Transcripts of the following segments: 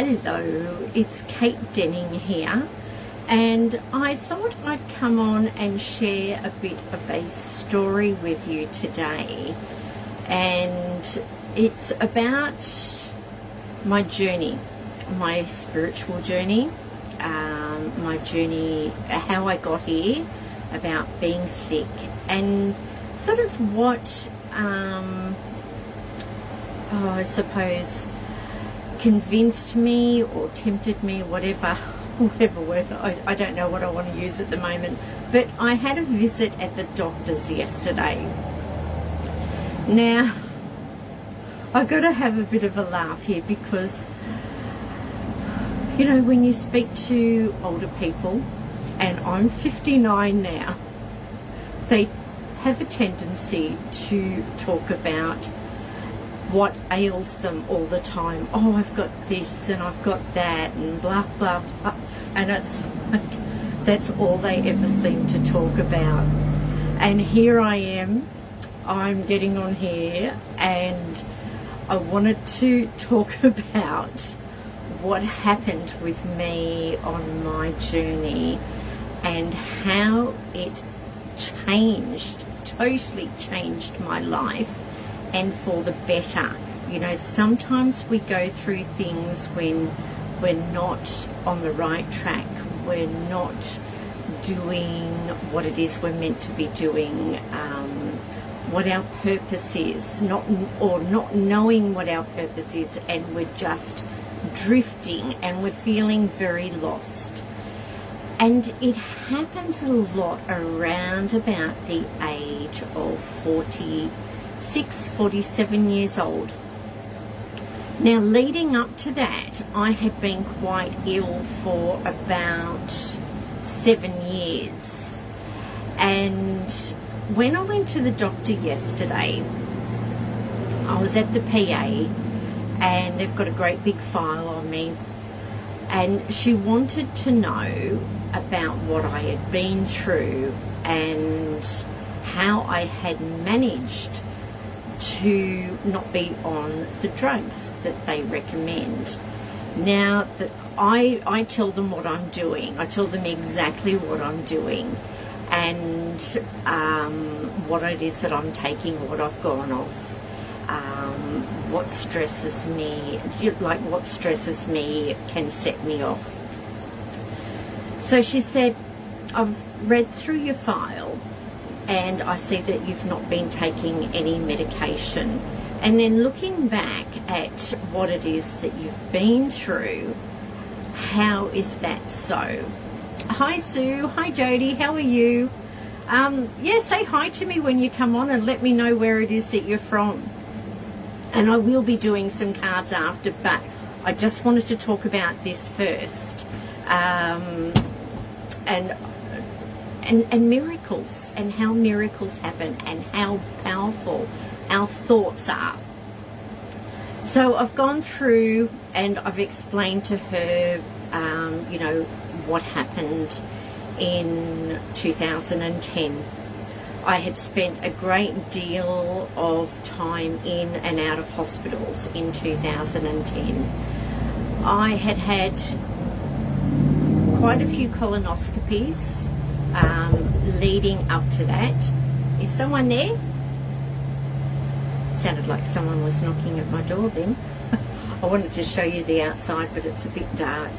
Hello, it's Kate Denning here, and I thought I'd come on and share a bit of a story with you today, and it's about my journey, my spiritual journey, my journey, how I got here, about being sick, and sort of what, I suppose, convinced me or tempted me, whatever word, I don't know what I want to use at the moment. But I had a visit at the doctor's yesterday. Now, I've got to have a bit of a laugh here because, you know, when you speak to older people, and I'm 59 now, they have a tendency to talk about what ails them all the time. Oh, I've got this and I've got that and blah, blah, blah. And it's like, that's all they ever seem to talk about. And here I am, I'm getting on here, and I wanted to talk about what happened with me on my journey and how it changed, totally changed my life, and for the better. You know, sometimes we go through things when we're not on the right track, we're not doing what it is we're meant to be doing, what our purpose is, not knowing what our purpose is, and we're just drifting and we're feeling very lost. And it happens a lot around about the age of 47 years old. Now, leading up to that, I had been quite ill for about 7 years. And when I went to the doctor yesterday, I was at the PA, and they've got a great big file on me, and she wanted to know about what I had been through and how I had managed to not be on the drugs that they recommend. Now, that I tell them what I'm doing. I tell them exactly what I'm doing, and what it is that I'm taking, what I've gone off, what stresses me, like what stresses me can set me off. So she said, I've read through your file, and I see that you've not been taking any medication. And then looking back at what it is that you've been through, how is that so? Hi Sue, hi Jody, how are you? Yeah, say hi to me when you come on and let me know where it is that you're from. And I will be doing some cards after, but I just wanted to talk about this first. And miracles, and how miracles happen, and how powerful our thoughts are. So I've gone through and I've explained to her, you know, what happened in 2010. I had spent a great deal of time in and out of hospitals in 2010. I had had quite a few colonoscopies leading up to that. Is someone there? Sounded like someone was knocking at my door then. I wanted to show you the outside, but it's a bit dark.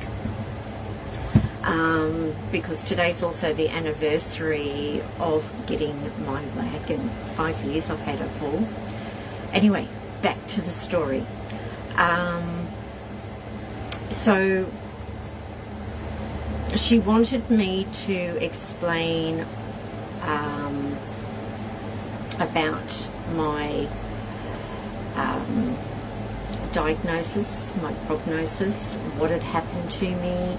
Because today's also the anniversary of getting my wagon. 5 years I've had it for. Anyway, back to the story. So she wanted me to explain about my diagnosis, my prognosis, what had happened to me,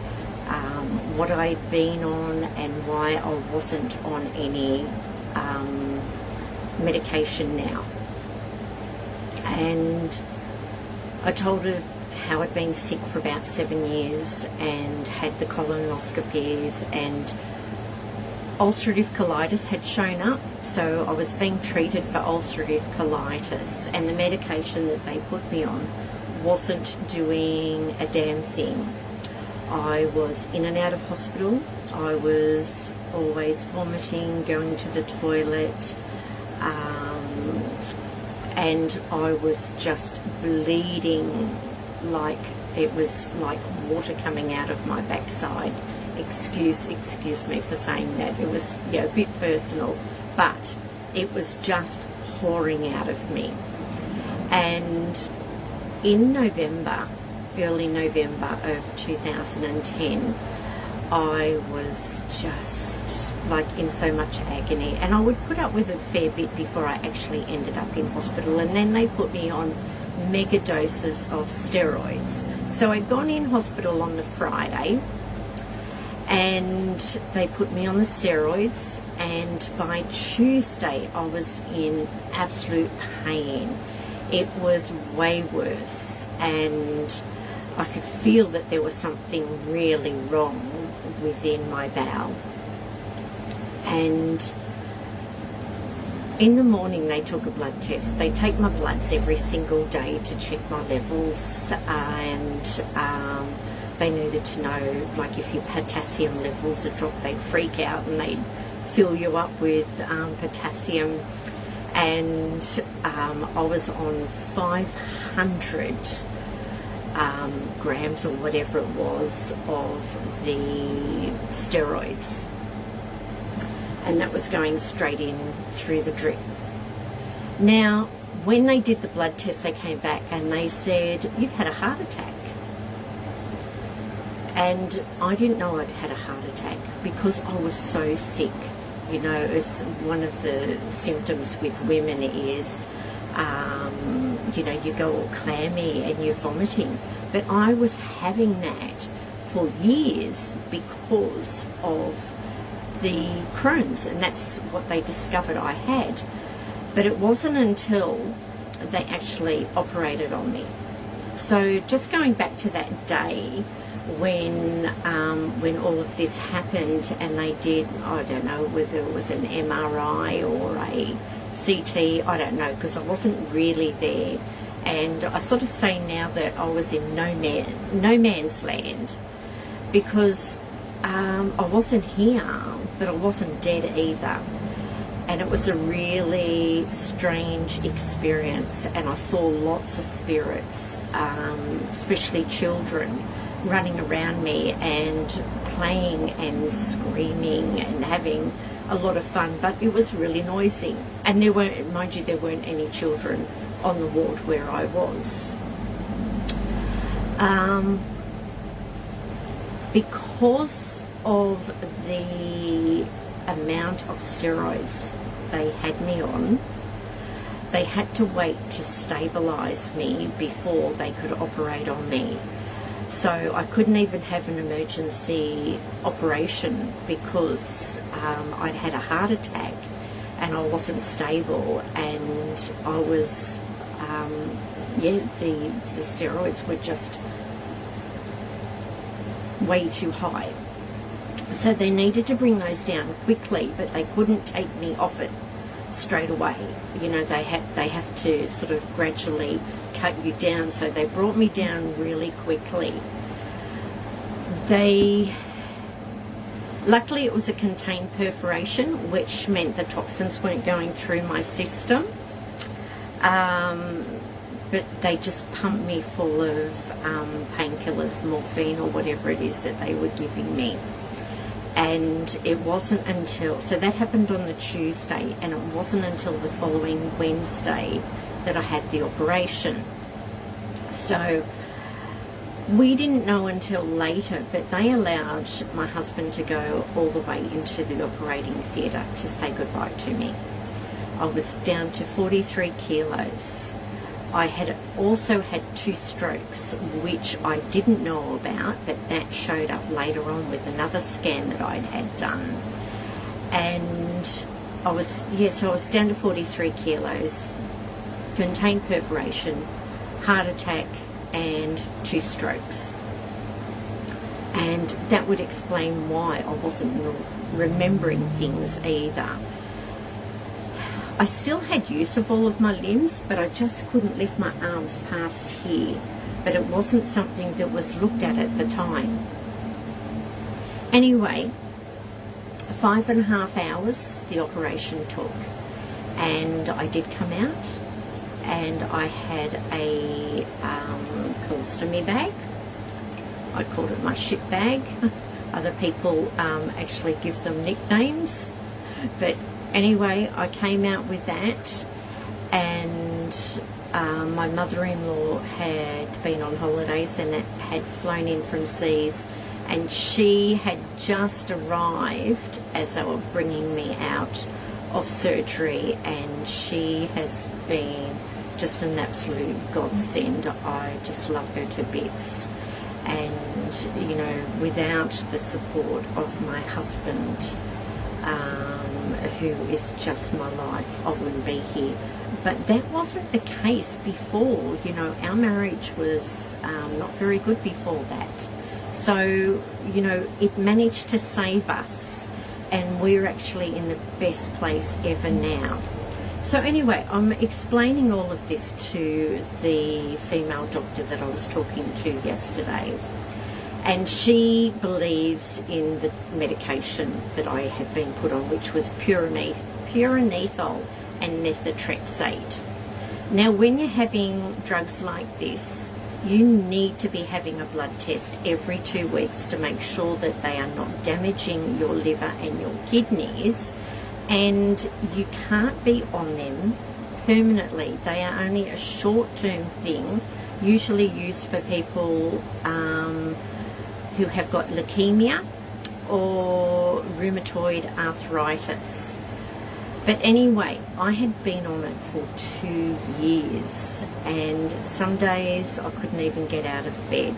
what I'd been on, and why I wasn't on any medication now. And I told her how I'd been sick for about 7 years and had the colonoscopies, and ulcerative colitis had shown up, so I was being treated for ulcerative colitis, and the medication that they put me on wasn't doing a damn thing. I was in and out of hospital. I was always vomiting, going to the toilet, and I was just bleeding like it was like water coming out of my backside. Excuse me for saying that. It was, a bit personal, but it was just pouring out of me. And in November, early November of 2010, I was just like in so much agony, and I would put up with it a fair bit before I actually ended up in hospital, and then they put me on mega doses of steroids. So I'd gone in hospital on the Friday, and they put me on the steroids, and by Tuesday I was in absolute pain. It was way worse, and I could feel that there was something really wrong within my bowel. And in the morning they took a blood test. They take my bloods every single day to check my levels, and they needed to know, like, if your potassium levels had dropped, they'd freak out and they'd fill you up with potassium. And I was on 500 grams or whatever it was of the steroids, and that was going straight in through the drip. Now, when they did the blood test, they came back and they said, "You've had a heart attack." And I didn't know I'd had a heart attack because I was so sick. It's one of the symptoms with women is, you go all clammy and you're vomiting. But I was having that for years because of the Crohn's, and that's what they discovered I had. But it wasn't until they actually operated on me. So just going back to that day when all of this happened, and they did, I don't know whether it was an MRI or a CT, I don't know, because I wasn't really there. And I sort of say now that I was in no man's land, because I wasn't here, but I wasn't dead either. And it was a really strange experience, and I saw lots of spirits, especially children, running around me and playing and screaming and having a lot of fun, but it was really noisy. And there weren't, mind you, there weren't any children on the ward where I was. Because of the amount of steroids they had me on, they had to wait to stabilize me before they could operate on me. So I couldn't even have an emergency operation because I'd had a heart attack and I wasn't stable, and I was, the steroids were just way too high. So they needed to bring those down quickly, but they couldn't take me off it straight away. They have to sort of gradually cut you down. So they brought me down really quickly. Luckily it was a contained perforation, which meant the toxins weren't going through my system. But they just pumped me full of painkillers, morphine or whatever it is that they were giving me. And it wasn't until, so that happened on the Tuesday, and it wasn't until the following Wednesday that I had the operation. So we didn't know until later, but they allowed my husband to go all the way into the operating theatre to say goodbye to me. I was down to 43 kilos. I had also had 2 strokes, which I didn't know about, but that showed up later on with another scan that I'd had done. And I was down to 43 kilos, contained perforation, heart attack, and 2 strokes. And that would explain why I wasn't remembering things either. I still had use of all of my limbs, but I just couldn't lift my arms past here. But it wasn't something that was looked at the time. Anyway, 5.5 hours the operation took, and I did come out, and I had a colostomy bag. I called it my shit bag. Other people actually give them nicknames, but anyway, I came out with that, and my mother-in-law had been on holidays and had flown in from seas, and she had just arrived as they were bringing me out of surgery, and she has been just an absolute godsend. I just love her to bits. And, you know, without the support of my husband, who is just my life, I wouldn't be here. But that wasn't the case before. You know, our marriage was not very good before that. So, you know, it managed to save us, and we're actually in the best place ever now. So anyway, I'm explaining all of this to the female doctor that I was talking to yesterday, and she believes in the medication that I had been put on, which was pyranethol and methotrexate. Now, when you're having drugs like this, you need to be having a blood test every 2 weeks to make sure that they are not damaging your liver and your kidneys, and you can't be on them permanently. They are only a short-term thing, usually used for people who have got leukemia or rheumatoid arthritis. But anyway, I had been on it for 2 years, and some days I couldn't even get out of bed.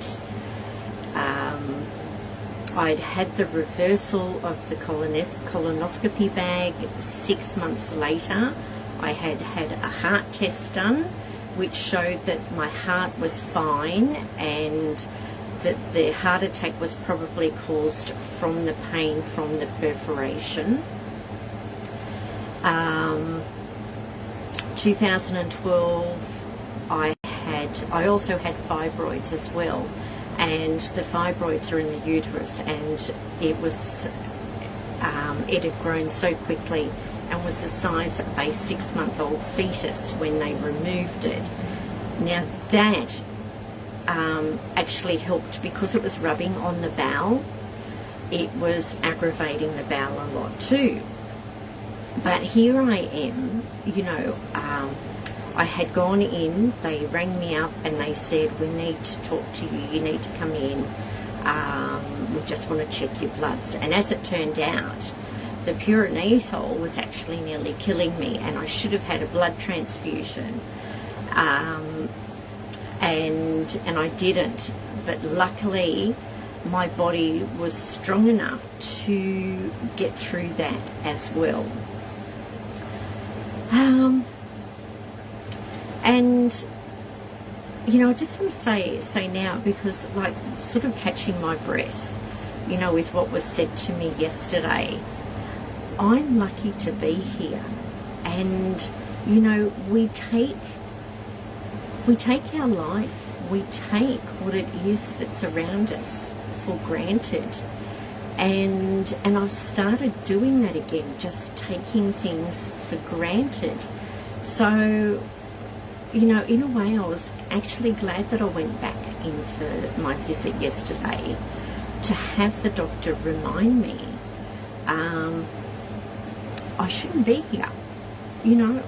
I'd had the reversal of the colonoscopy bag 6 months later. I had had a heart test done, which showed that my heart was fine and that the heart attack was probably caused from the pain from the perforation. 2012, I also had fibroids as well, and the fibroids are in the uterus, and it had grown so quickly and was the size of a 6-month-old fetus when they removed it. Now that actually helped because it was rubbing on the bowel. It was aggravating the bowel a lot too. But here I am, you know, I had gone in, they rang me up and they said, we need to talk to you, you need to come in, we just want to check your bloods. And as it turned out, the pyranethol was actually nearly killing me, and I should have had a blood transfusion, and I didn't. But luckily, my body was strong enough to get through that as well. And you know, I just want to say now, because like sort of catching my breath, you know, with what was said to me yesterday, I'm lucky to be here. And you know, we take our life, we take what it is that's around us for granted. And I've started doing that again, just taking things for granted. So, you know, in a way, I was actually glad that I went back in for my visit yesterday to have the doctor remind me I shouldn't be here. You know,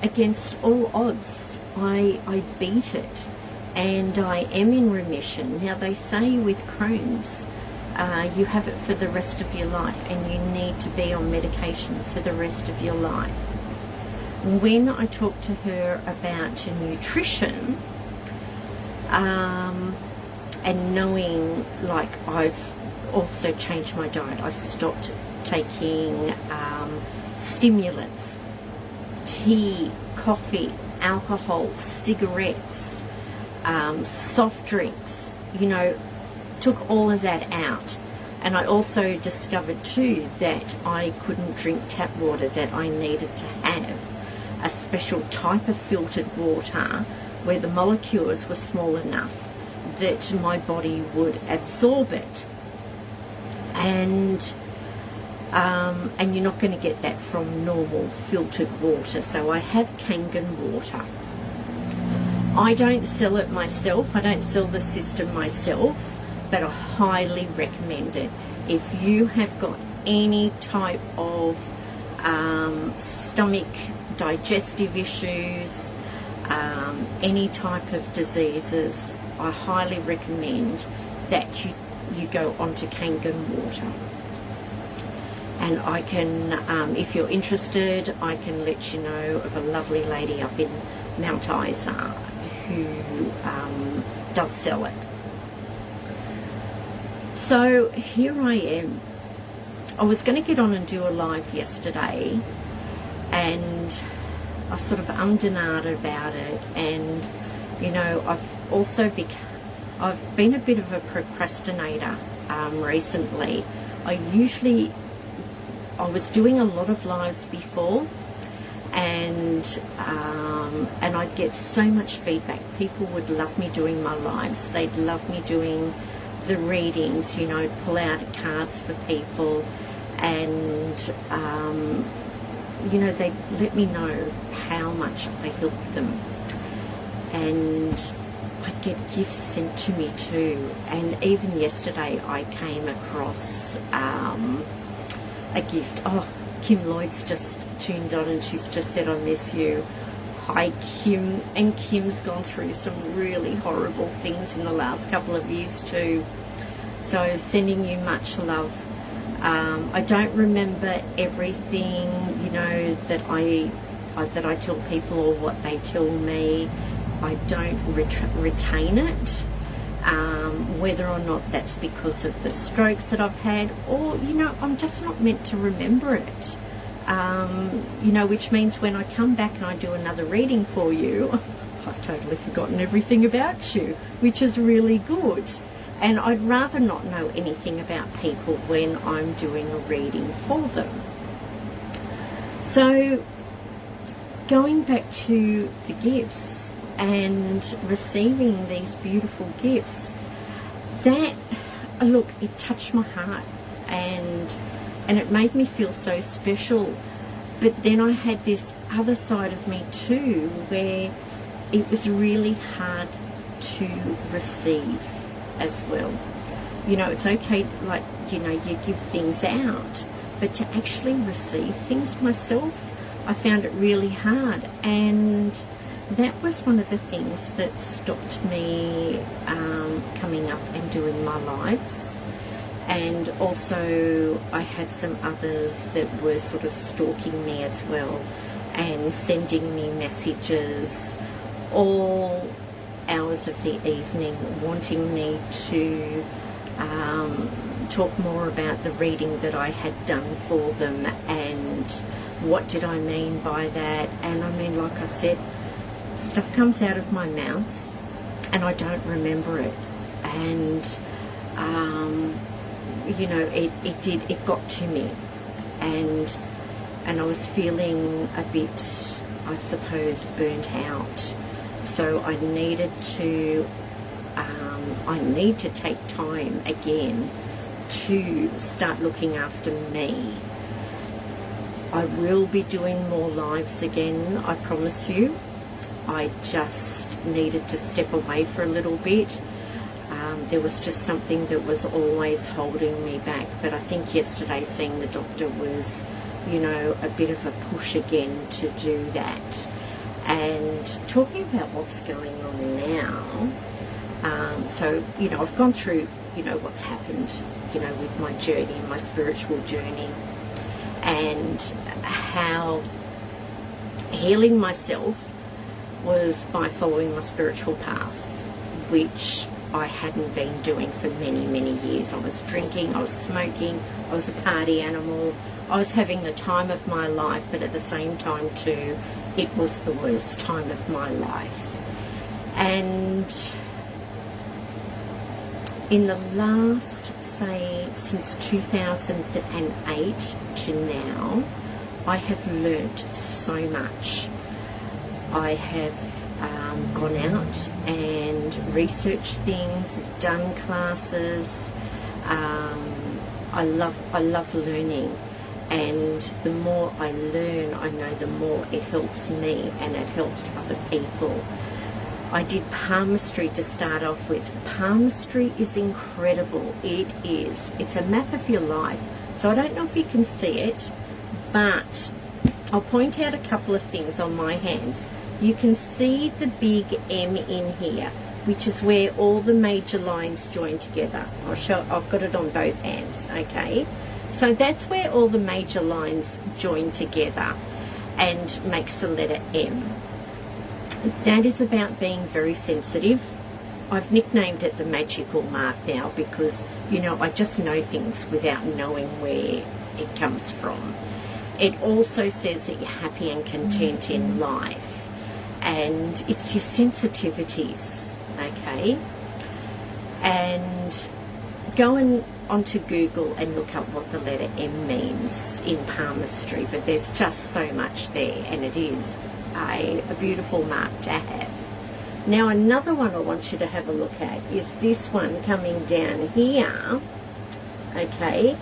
against all odds, I beat it, and I am in remission. Now, they say with Crohn's, you have it for the rest of your life, and you need to be on medication for the rest of your life. When I talked to her about nutrition, and knowing, like, I've also changed my diet. I stopped taking stimulants, tea, coffee, alcohol, cigarettes, soft drinks, you know, took all of that out. And I also discovered too that I couldn't drink tap water, that I needed to have a special type of filtered water where the molecules were small enough that my body would absorb it. And you're not going to get that from normal filtered water. So I have Kangen water. I don't sell it myself. I don't sell the system myself, but I highly recommend it. If you have got any type of stomach, digestive issues, any type of diseases, I highly recommend that you go onto Kangen water. And I can, if you're interested, I can let you know of a lovely lady up in Mount Isa who does sell it. So here I am. I was going to get on and do a live yesterday, and I sort of ummed and ahed about it. And you know, I've been a bit of a procrastinator recently. I was doing a lot of lives before, and I'd get so much feedback. People would love me doing my lives. They'd love me doing the readings, you know, pull out cards for people, and you know, they let me know how much I helped them. And I'd get gifts sent to me too. And even yesterday I came across a gift. Oh, Kim Lloyd's just tuned on and she's just said, I miss you. Hi Kim. And Kim's gone through some really horrible things in the last couple of years too. So sending you much love. I don't remember everything, you know, that I tell people or what they tell me. I don't retain it. Whether or not that's because of the strokes that I've had, or, you know, I'm just not meant to remember it. You know, which means when I come back and I do another reading for you, I've totally forgotten everything about you, which is really good. And I'd rather not know anything about people when I'm doing a reading for them. So, going back to the gifts and receiving these beautiful gifts, that, look, it touched my heart, and it made me feel so special. But then I had this other side of me too, where it was really hard to receive as well. You know, it's okay, like, you know, you give things out, but to actually receive things myself, I found it really hard. And that was one of the things that stopped me coming up and doing my lives. And also I had some others that were sort of stalking me as well and sending me messages all hours of the evening, wanting me to talk more about the reading that I had done for them and what did I mean by that. And I mean, like I said, stuff comes out of my mouth and I don't remember it. And you know, it got to me, and I was feeling a bit, I suppose, burnt out. So I needed to take time again to start looking after me. I will be doing more lives again, I promise you. I just needed to step away for a little bit. There was just something that was always holding me back. But I think yesterday seeing the doctor was, you know, a bit of a push again to do that. And talking about what's going on now, so, you know, I've gone through, you know, what's happened, you know, with my journey, my spiritual journey, and how healing myself was by following my spiritual path, which I hadn't been doing for many, many years. I was drinking, I was smoking, I was a party animal, I was having the time of my life, but at the same time too, it was the worst time of my life. And in the last, say, since 2008 to now, I have learnt so much. I have gone out and researched things, done classes. I love learning, and the more I learn, I know the more it helps me and it helps other people. I did palmistry to start off with. Palmistry is incredible. It is. It's a map of your life. So I don't know if you can see it, but I'll point out a couple of things on my hands. You can see the big M in here, which is where all the major lines join together. I've got it on both hands, okay? So that's where all the major lines join together and makes the letter M. That is about being very sensitive. I've nicknamed it the magical mark now because, you know, I just know things without knowing where it comes from. It also says that you're happy and content in life, and it's your sensitivities, okay? And go onto Google and look up what the letter M means in palmistry, but there's just so much there, and it is a beautiful mark to have. Now another one I want you to have a look at is this one coming down here, okay?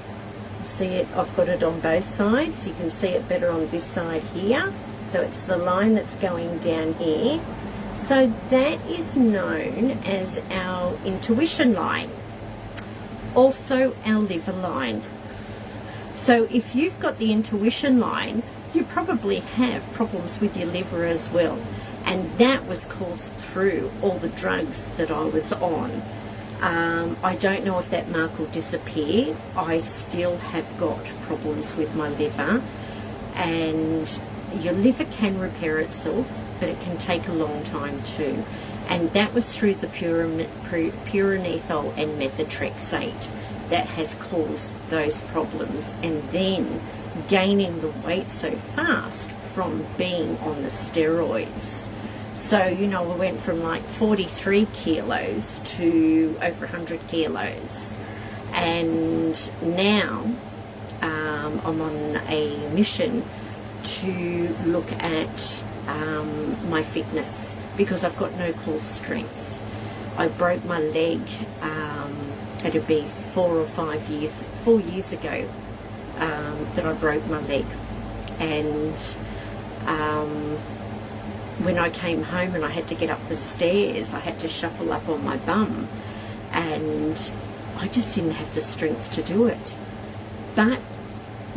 See it, I've got it on both sides. You can see it better on this side here. So it's the line that's going down here. So that is known as our intuition line, also our liver line. So if you've got the intuition line, you probably have problems with your liver as well, and that was caused through all the drugs that I was on. I don't know if that mark will disappear. I still have got problems with my liver, and your liver can repair itself, but it can take a long time too, and that was through the puronethyl and methotrexate that has caused those problems, and then gaining the weight so fast from being on the steroids. So, you know, I went from like 43 kilos to over 100 kilos. And now I'm on a mission to look at my fitness, because I've got no core strength. I broke my leg, it'll be 4 years ago that I broke my leg. And when I came home and I had to get up the stairs, I had to shuffle up on my bum, and I just didn't have the strength to do it. But,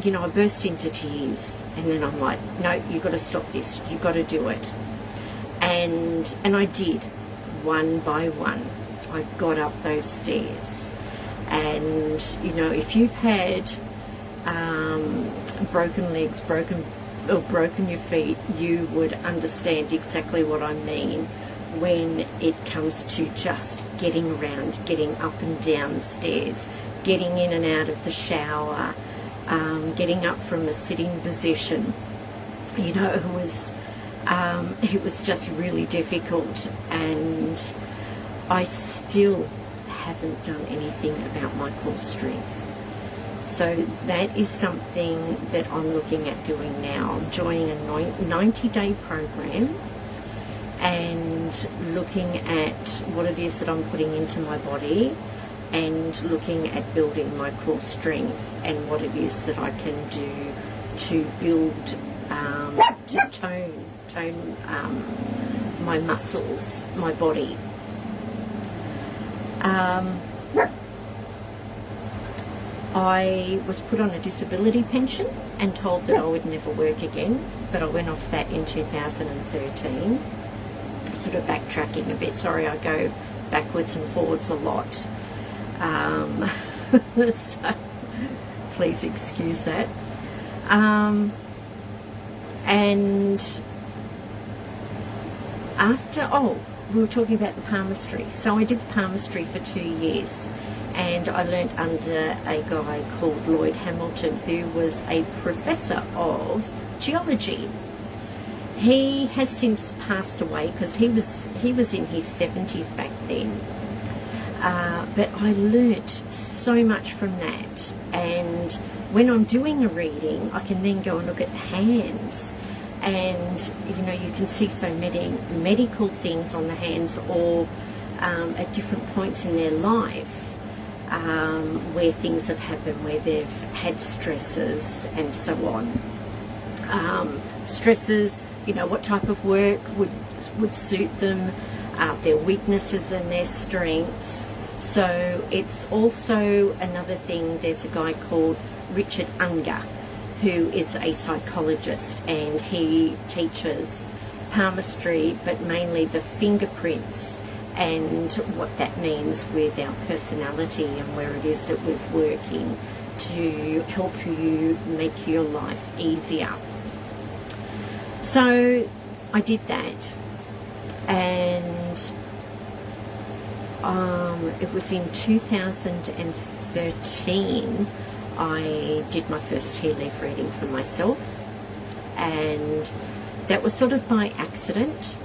you know, I burst into tears, and then I'm like, no, you've got to stop this, you've got to do it. And I did, one by one. I got up those stairs. And, you know, if you've had broken legs, broken your feet, you would understand exactly what I mean when it comes to just getting around, getting up and down the stairs, getting in and out of the shower, getting up from a sitting position. You know, it was just really difficult, and I still haven't done anything about my core strength. So that is something that I'm looking at doing now. I'm joining a 90-day program and looking at what it is that I'm putting into my body, and looking at building my core strength and what it is that I can do to build, to tone my muscles, my body. I was put on a disability pension and told that I would never work again, but I went off that in 2013. Sort of backtracking a bit, sorry, I go backwards and forwards a lot. So please excuse that. And after, we were talking about the palmistry. So I did the palmistry for 2 years, and I learnt under a guy called Lloyd Hamilton, who was a professor of geology. He has since passed away because he was in his 70s back then. But I learnt so much from that, and when I'm doing a reading, I can then go and look at the hands, and you know, you can see so many medical things on the hands, or at different points in their life, where things have happened, where they've had stresses and so on. Stresses, you know, what type of work would suit them, their weaknesses and their strengths. So it's also another thing, there's a guy called Richard Unger, who is a psychologist, and he teaches palmistry, but mainly the fingerprints and what that means with our personality and where it is that we're working to help you make your life easier. So I did that, and it was in 2013 I did my first tea leaf reading for myself, and that was sort of by accident,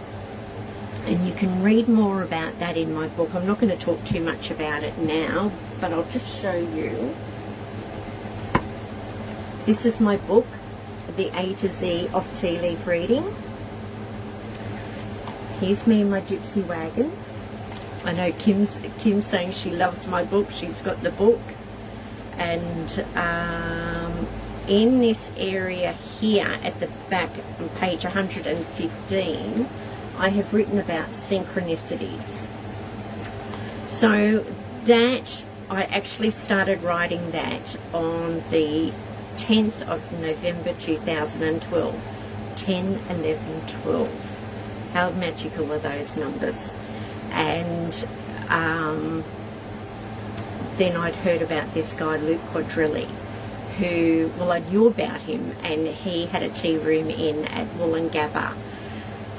and you can read more about that in my book. I'm not going to talk too much about it now, but I'll just show you. This is my book, The A to Z of Tea Leaf Reading. Here's me in my gypsy wagon. I know Kim's saying she loves my book. She's got the book. And in this area here at the back on page 115, I have written about synchronicities. So that, I actually started writing that on the 10th of November 2012. 10, 11, 12. How magical are those numbers? And then I'd heard about this guy, Luke Quadrilli, who, well, I knew about him, and he had a tea room in at Woolloongabba.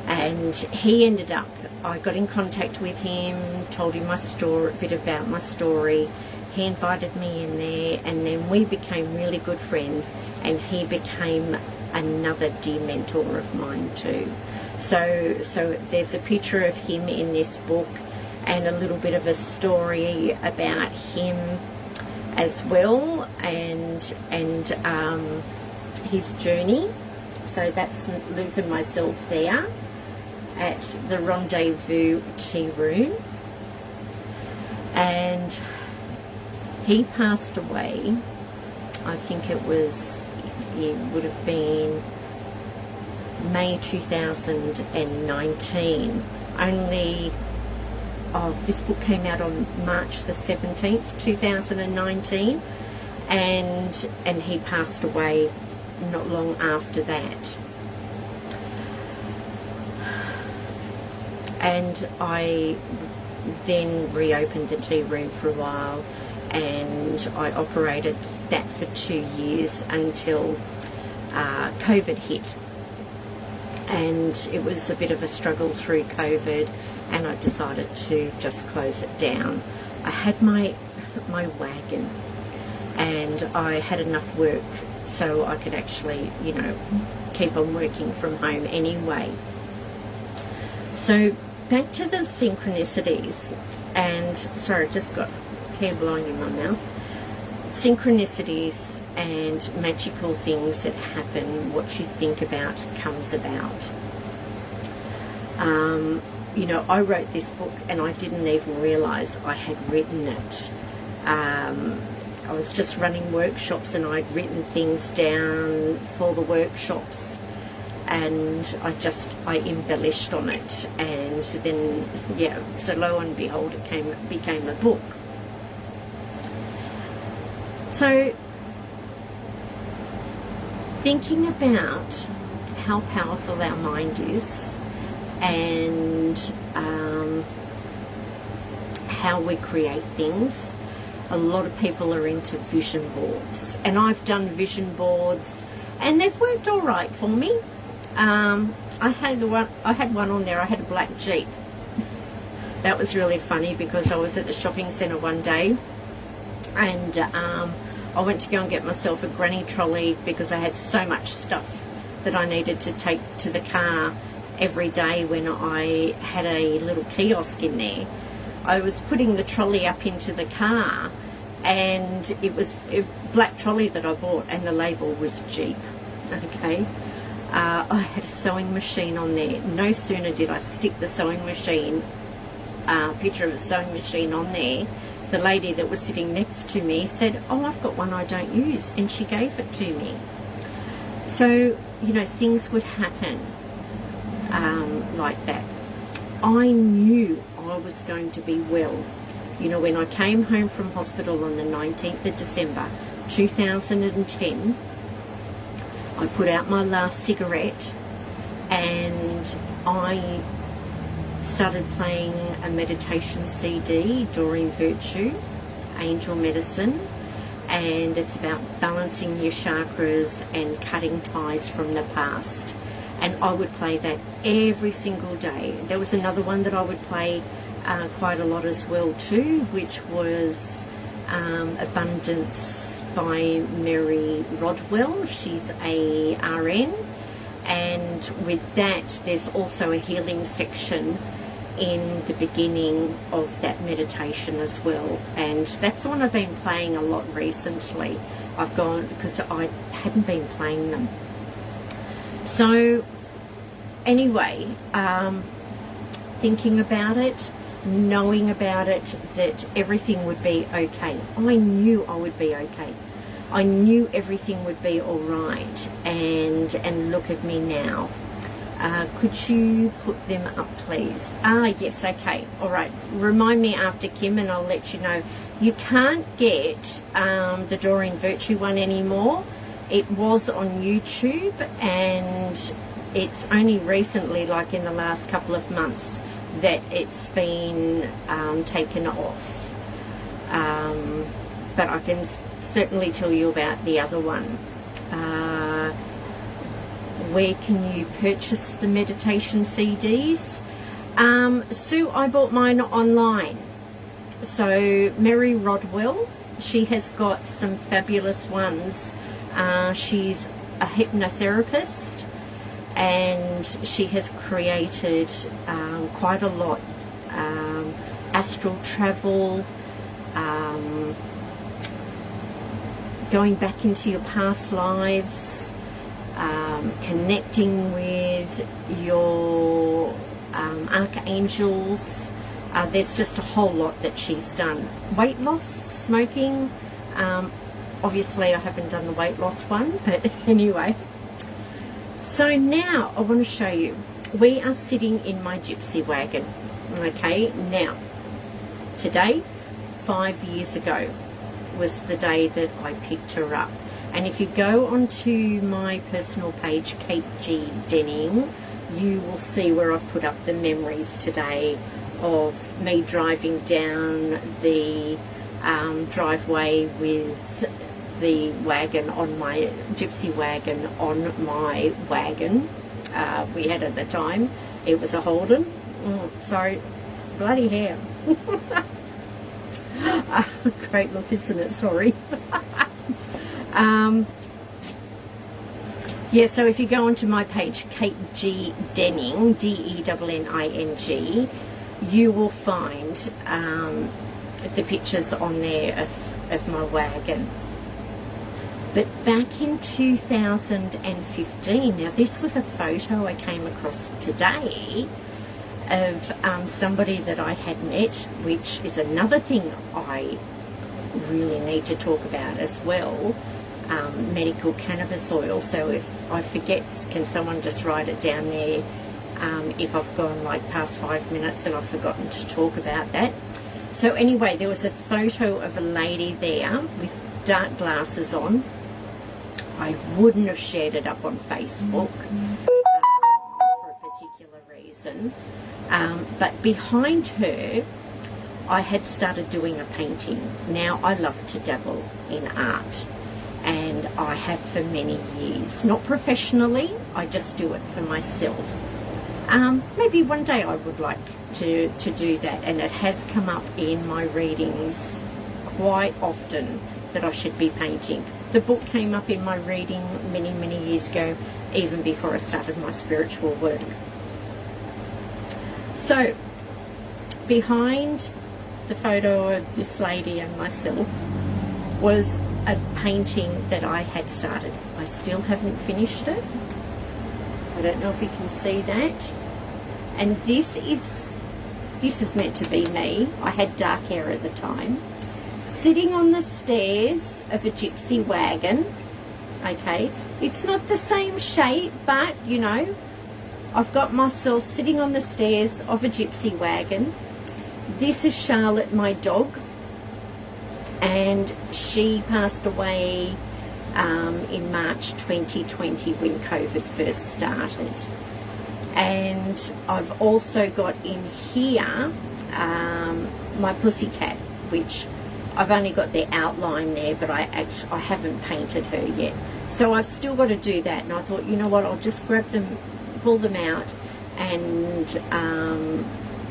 And he ended up, I got in contact with him, told him my story, a bit about my story. He invited me in there, and then we became really good friends, and he became another dear mentor of mine too. So there's a picture of him in this book, and a little bit of a story about him as well, and his journey. So that's Luke and myself there at the Rendezvous Tea Room. And he passed away, I think it would have been May 2019. Only, this book came out on March the 17th, 2019, and he passed away not long after that. And I then reopened the tea room for a while, and I operated that for 2 years until COVID hit. And it was a bit of a struggle through COVID, and I decided to just close it down. I had my wagon, and I had enough work so I could actually, you know, keep on working from home anyway. So back to the synchronicities, and sorry, I just got hair blowing in my mouth. Synchronicities and magical things that happen, what you think about comes about. You know, I wrote this book and I didn't even realise I had written it. I was just running workshops, and I'd written things down for the workshops, and I embellished on it, and then, yeah, so lo and behold, it became a book. So, thinking about how powerful our mind is, and how we create things, a lot of people are into vision boards, and I've done vision boards, and they've worked all right for me. I had one on there. I had a black Jeep. That was really funny because I was at the shopping centre one day, and I went to go and get myself a granny trolley because I had so much stuff that I needed to take to the car every day when I had a little kiosk in there. I was putting the trolley up into the car, and it was a black trolley that I bought, and the label was Jeep. Okay, I had a sewing machine on there. No sooner did I stick the sewing machine, picture of a sewing machine on there, the lady that was sitting next to me said, "Oh, I've got one I don't use," and she gave it to me. So, you know, things would happen like that. I knew I was going to be well. You know, when I came home from hospital on the 19th of December 2010, I put out my last cigarette and I started playing a meditation CD, Doreen Virtue, Angel Medicine, and it's about balancing your chakras and cutting ties from the past. And I would play that every single day. There was another one that I would play quite a lot as well too, which was Abundance by Mary Rodwell. She's a RN, and with that there's also a healing section in the beginning of that meditation as well, and that's the one I've been playing a lot recently. I've gone because I hadn't been playing them. So anyway, thinking about it, knowing about it, that everything would be okay. I knew I would be okay. I knew everything would be all right, and look at me now. Could you put them up, please? Yes, okay, all right. Remind me after, Kim, and I'll let you know. You can't get the Doreen Virtue one anymore. It was on YouTube, and it's only recently, like in the last couple of months, that it's been taken off. But I can certainly tell you about the other one. Where can you purchase the meditation CDs? Sue, I bought mine online. So Mary Rodwell, she has got some fabulous ones. She's a hypnotherapist, and she has created quite a lot. Astral travel, going back into your past lives, connecting with your archangels. There's just a whole lot that she's done. Weight loss, smoking. Obviously I haven't done the weight loss one, but anyway. So now I want to show you. We are sitting in my gypsy wagon. Okay, now today, 5 years ago, was the day that I picked her up. And if you go onto my personal page, Kate G. Denning, you will see where I've put up the memories today of me driving down the driveway with the wagon on my gypsy wagon on my wagon. We had at the time, it was a Holden. Sorry, bloody hell. Great look, isn't it? Sorry. Yeah, so if you go onto my page, Kate G. Denning, D-E-N-N-I-N-G, you will find the pictures on there of my wagon. But back in 2015, now this was a photo I came across today of somebody that I had met, which is another thing I really need to talk about as well, medical cannabis oil. So if I forget, can someone just write it down there if I've gone like past 5 minutes and I've forgotten to talk about that. So anyway, there was a photo of a lady there with dark glasses on. I wouldn't have shared it up on Facebook for a particular reason. But behind her, I had started doing a painting. Now I love to dabble in art, and I have for many years. Not professionally, I just do it for myself. Maybe one day I would like to do that, and it has come up in my readings quite often that I should be painting. The book came up in my reading many, many years ago, even before I started my spiritual work. So, behind the photo of this lady and myself, was a painting that I had started. I still haven't finished it. I don't know if you can see that. And this is meant to be me. I had dark hair at the time. Sitting on the stairs of a gypsy wagon. Okay, it's not the same shape, but you know, I've got myself sitting on the stairs of a gypsy wagon. This is Charlotte, my dog, and she passed away in March 2020 when COVID first started. And I've also got in here my pussycat, which I've only got the outline there, but I haven't painted her yet. So I've still got to do that. And I thought, you know what, I'll just grab them, pull them out, and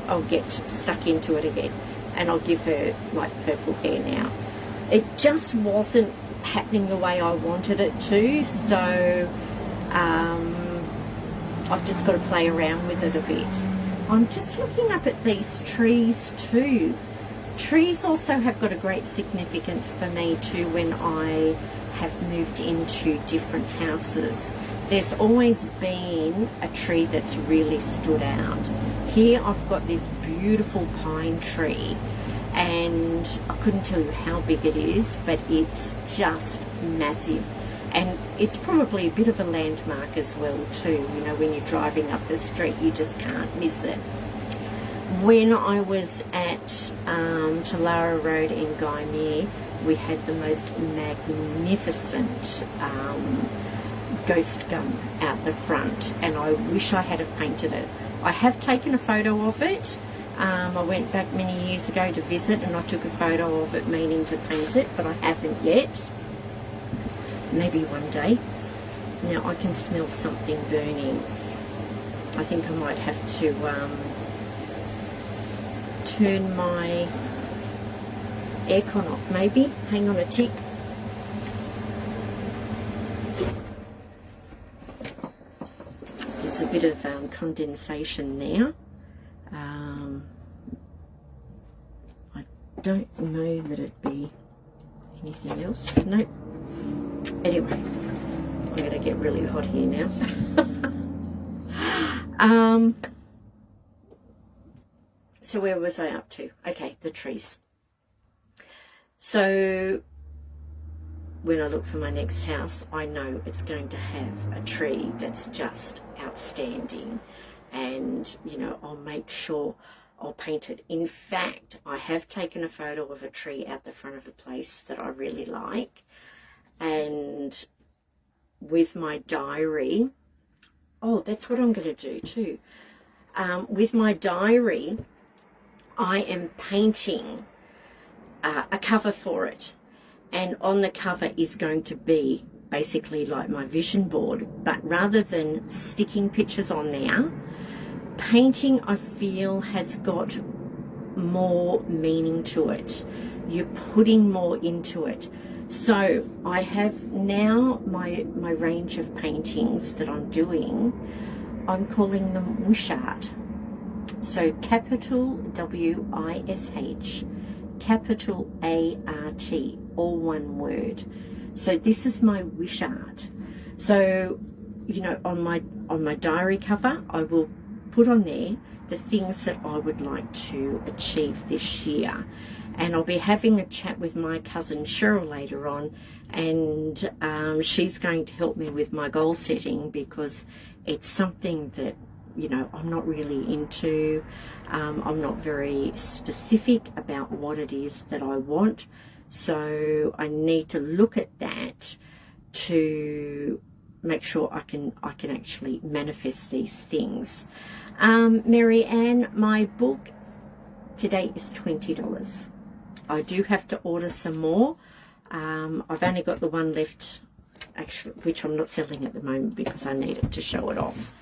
I'll get stuck into it again. And I'll give her like purple hair now. It just wasn't happening the way I wanted it to, so I've just got to play around with it a bit. I'm just looking up at these trees too. Trees also have got a great significance for me too when I have moved into different houses. There's always been a tree that's really stood out. Here I've got this beautiful pine tree, and I couldn't tell you how big it is, but it's just massive. And it's probably a bit of a landmark as well too. You know, when you're driving up the street, you just can't miss it. When I was at Talara Road in Gymea, we had the most magnificent ghost gum out the front, and I wish I had have painted it. I have taken a photo of it. I went back many years ago to visit, and I took a photo of it meaning to paint it, but I haven't yet. Maybe one day. Now I can smell something burning. I think I might have to turn my aircon off maybe. Hang on a tick. There's a bit of condensation there. I don't know that it'd be anything else. Nope. Anyway, I'm going to get really hot here now. So where was I up to? Okay, the trees. So when I look for my next house, I know it's going to have a tree that's just outstanding. And, you know, I'll make sure I'll paint it. In fact, I have taken a photo of a tree out the front of a place that I really like. And with my diary, oh, that's what I'm going to do too. With my diary, I am painting a cover for it. And on the cover is going to be basically like my vision board. But rather than sticking pictures on there, painting, I feel, has got more meaning to it. You're putting more into it. So I have now my range of paintings that I'm doing. I'm calling them Wish Art. So capital W-I-S-H, capital A-R-T, all one word. So this is my Wish Art. So, you know, on my diary cover, I will put on there the things that I would like to achieve this year. And I'll be having a chat with my cousin Cheryl later on, and she's going to help me with my goal setting, because it's something that, you know, I'm not really into. I'm not very specific about what it is that I want. So I need to look at that to make sure I can actually manifest these things. Mary Ann, my book today is $20. I do have to order some more. I've only got the one left, actually, which I'm not selling at the moment because I need it to show it off.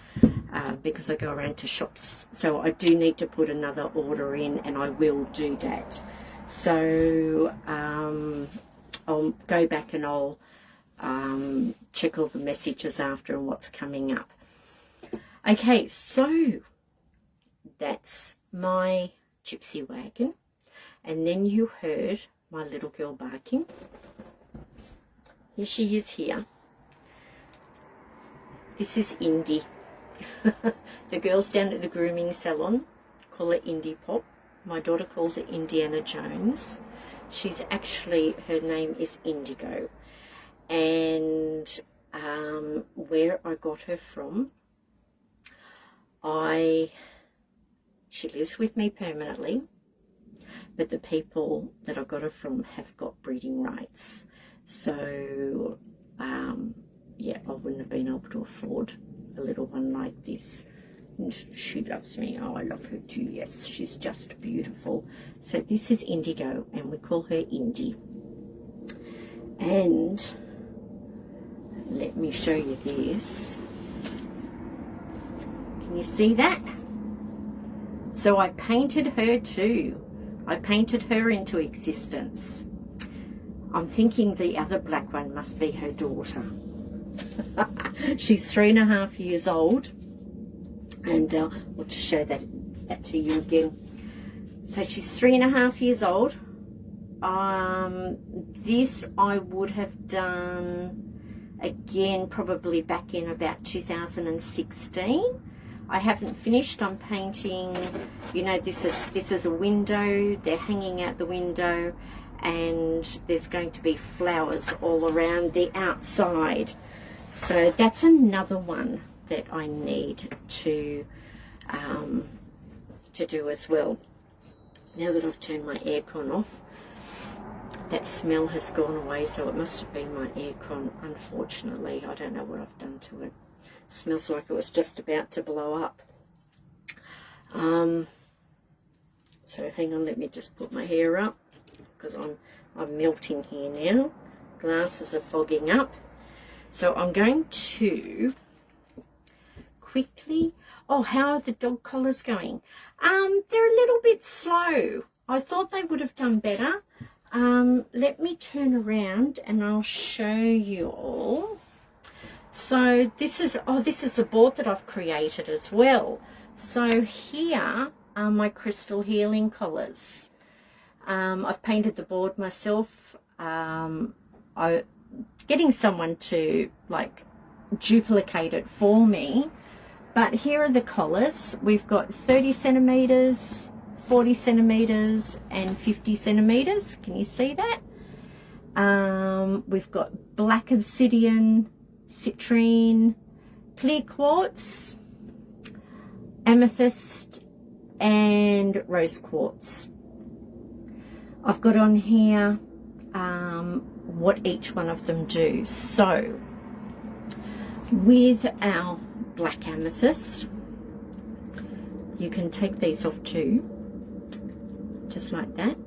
Because I go around to shops, so I do need to put another order in, and I will do that. So I'll go back and I'll check all the messages after and what's coming up. Okay, so that's my gypsy wagon, And then you heard my little girl barking. Here she is here. This is Indy. The girls down at the grooming salon call it Indy Pop. My daughter calls it Indiana Jones. She's actually, her name is Indigo. And where I got her from, she lives with me permanently, but the people that I got her from have got breeding rights. So, yeah, I wouldn't have been able to afford a little one like this. And she loves me. Oh, I love her too. Yes, she's just beautiful. So this is Indigo, and we call her Indy. And let me show you this. Can you see that? So I painted her too. I painted her into existence. I'm thinking the other black one must be her daughter. She's 3.5 years old. And I'll just show that to you again. So she's 3.5 years old. This I would have done again probably back in about 2016. I haven't finished. I'm painting, you know, this is a window. They're hanging out the window, and there's going to be flowers all around the outside. So that's another one that I need to do as well. Now that I've turned my aircon off, that smell has gone away, so it must have been my aircon. Unfortunately, I don't know what I've done to it. Smells like it was just about to blow up. So hang on, let me just put my hair up, because I'm melting here now. Glasses are fogging up. So I'm going to quickly, oh, how are the dog collars going? They're a little bit slow. I thought they would have done better. Let me turn around and I'll show you all. So this is a board that I've created as well. So here are my crystal healing collars. I've painted the board myself. Getting someone to like duplicate it for me. But here are the collars. We've got 30 centimeters, 40 centimeters, and 50 centimeters. Can you see that? We've got black obsidian, citrine, clear quartz, amethyst, and rose quartz. I've got on here what each one of them do. So with our black amethyst, you can take these off too, just like that,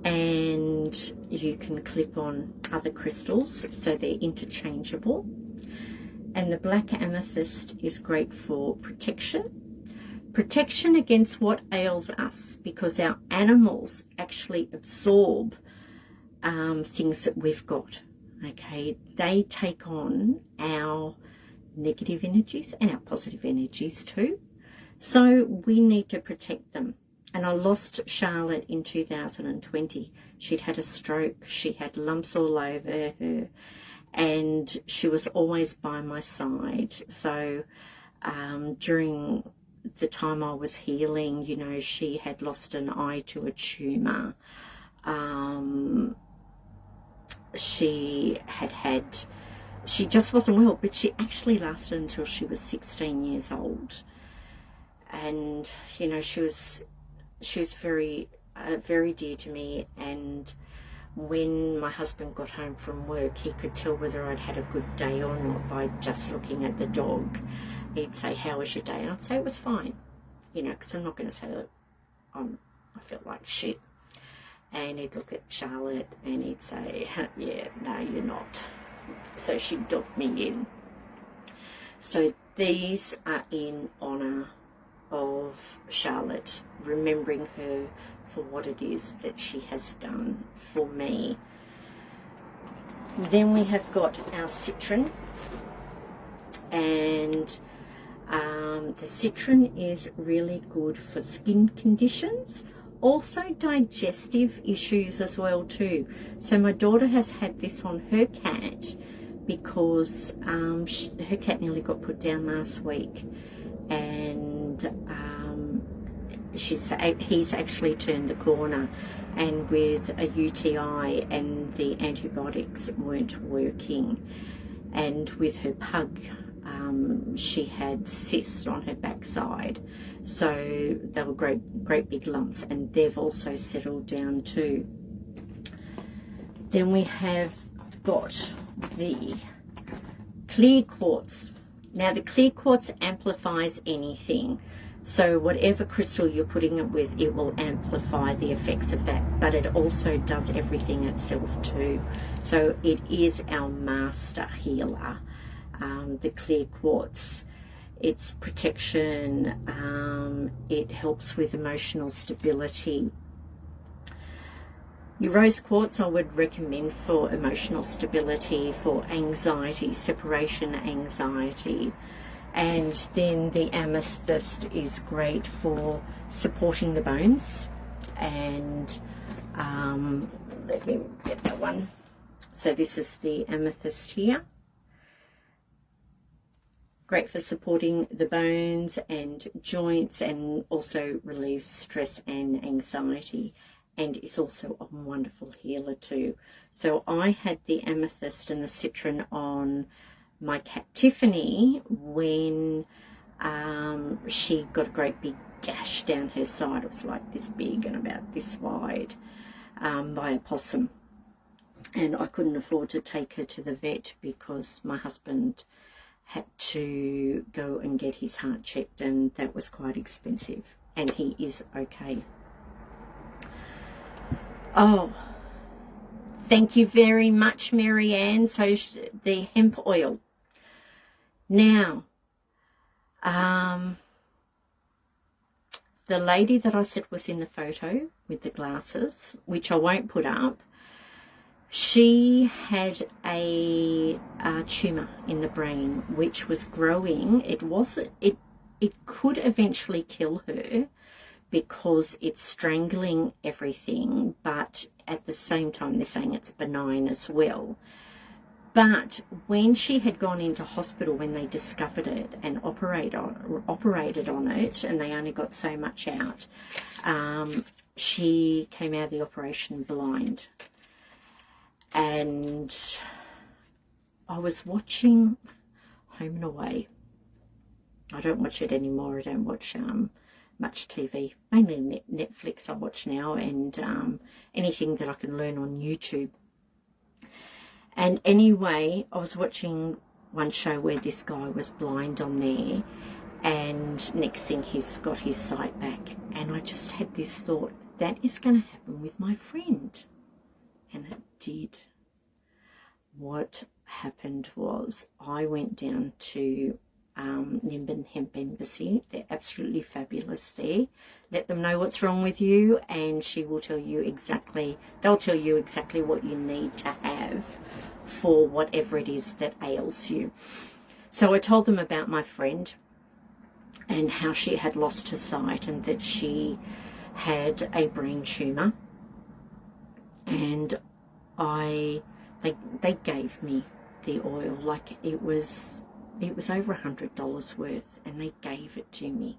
and you can clip on other crystals so they're interchangeable. And the black amethyst is great for protection against what ails us, because our animals actually absorb things that we've got. Okay, they take on our negative energies and our positive energies too, so we need to protect them. And I lost Charlotte in 2020. She'd had a stroke, she had lumps all over her, and she was always by my side. So during the time I was healing, you know, she had lost an eye to a tumor. She just wasn't well, but she actually lasted until she was 16 years old. And, you know, she was very, very dear to me. And when my husband got home from work, he could tell whether I'd had a good day or not by just looking at the dog. He'd say, "How was your day?" And I'd say it was fine, you know, because I'm not going to say that I felt like shit. And he'd look at Charlotte and he'd say, "Yeah, no, you're not." So she'd dock me in. So these are in honour of Charlotte, remembering her for what it is that she has done for me. Then we have got our citron, and the citron is really good for skin conditions, also digestive issues as well too. So my daughter has had this on her cat because her cat nearly got put down last week, and he's actually turned the corner, and with a UTI, and the antibiotics weren't working, and with her pug, she had cysts on her backside, so they were great big lumps, and they've also settled down too. Then we have got the clear quartz. Now the clear quartz amplifies anything, so whatever crystal you're putting it with, it will amplify the effects of that, but it also does everything itself too. So it is our master healer. The clear quartz, it's protection, it helps with emotional stability. Your rose quartz I would recommend for emotional stability, for anxiety, separation anxiety. And then the amethyst is great for supporting the bones. And let me get that one. So this is the amethyst here. Great for supporting the bones and joints, and also relieves stress and anxiety, and is also a wonderful healer too. So I had the amethyst and the citron on my cat Tiffany when she got a great big gash down her side. It was like this big and about this wide, by a possum, and I couldn't afford to take her to the vet because my husband had to go and get his heart checked, and that was quite expensive, and he is okay. Oh, thank you very much, Marianne. So the hemp oil. Now, the lady that I said was in the photo with the glasses, which I won't put up, she had a tumour in the brain which was growing. It could eventually kill her because it's strangling everything, but at the same time they're saying it's benign as well. But when she had gone into hospital, when they discovered it and operated on it, and they only got so much out, she came out of the operation blind. And I was watching Home and Away. I don't watch it anymore. I don't watch much TV. Mainly Netflix I watch now, and anything that I can learn on YouTube. And anyway, I was watching one show where this guy was blind on there, and next thing he's got his sight back. And I just had this thought, that is going to happen with my friend. And it did. What happened was I went down to Nimbin Hemp Embassy. They're absolutely fabulous there. Let them know what's wrong with you, and she will tell you exactly, they'll tell you exactly what you need to have for whatever it is that ails you. So I told them about my friend and how she had lost her sight, and that she had a brain tumour, and they gave me the oil, like it was over $100 worth, and they gave it to me.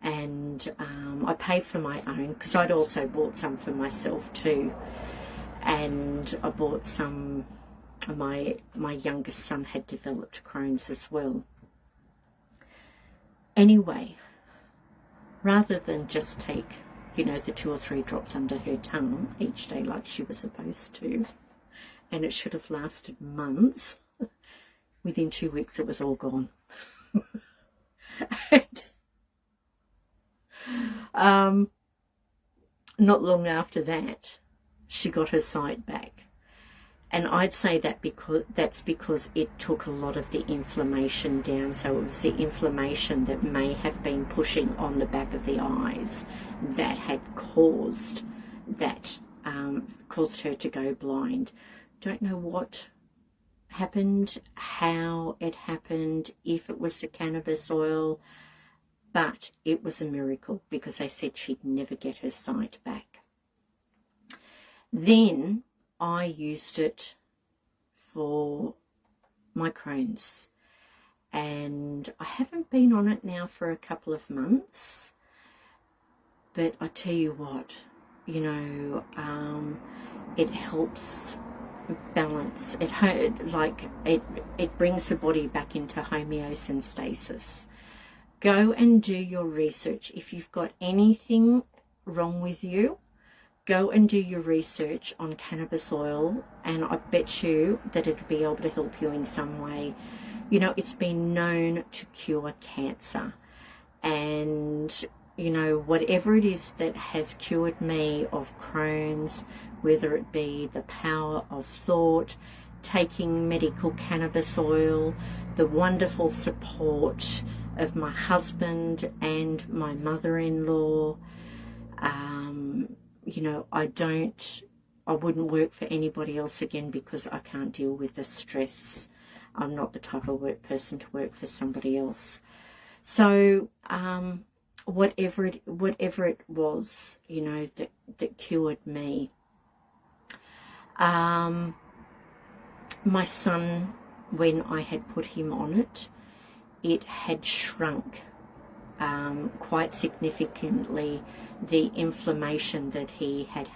And I paid for my own because I'd also bought some for myself too, and I bought some. My youngest son had developed Crohn's as well. Anyway, rather than just take, you know, the 2 or 3 drops under her tongue each day like she was supposed to, and it should have lasted months, within 2 weeks it was all gone. And, not long after that, she got her sight back. And I'd say that that's because it took a lot of the inflammation down. So it was the inflammation that may have been pushing on the back of the eyes that had caused her to go blind. Don't know what happened, how it happened, if it was the cannabis oil. but it was a miracle because they said she'd never get her sight back. Then I used it for my Crohn's, and I haven't been on it now for a couple of months, but I tell you what, you know, it helps balance. It brings the body back into homeostasis. Go and do your research. If you've got anything wrong with you, go and do your research on cannabis oil, and I bet you that it'll be able to help you in some way. You know, it's been known to cure cancer, and you know, whatever it is that has cured me of Crohn's, whether it be the power of thought, taking medical cannabis oil, the wonderful support of my husband and my mother-in-law, you know, I wouldn't work for anybody else again because I can't deal with the stress. I'm not the type of person to work for somebody else. So, whatever it was, you know, that cured me. My son, when I had put him on it, it had shrunk quite significantly the inflammation that he had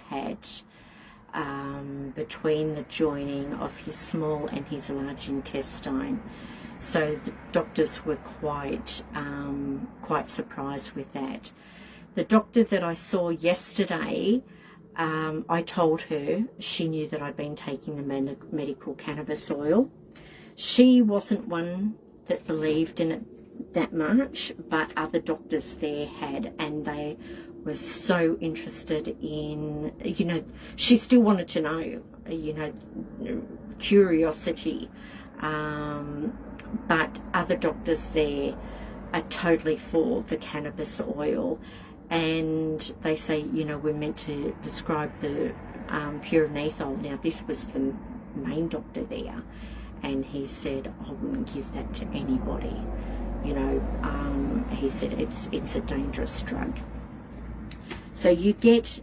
between the joining of his small and his large intestine. So the doctors were quite surprised with that. The doctor that I saw yesterday, I told her, she knew that I'd been taking the medical cannabis oil. She wasn't one that believed in it that much, but other doctors there had, and they were so interested in, you know, she still wanted to know, you know, curiosity. But other doctors there are totally for the cannabis oil, and they say, you know, we're meant to prescribe the pyranethol. Now, this was the main doctor there, and he said, I wouldn't give that to anybody. You know, he said it's a dangerous drug. So you get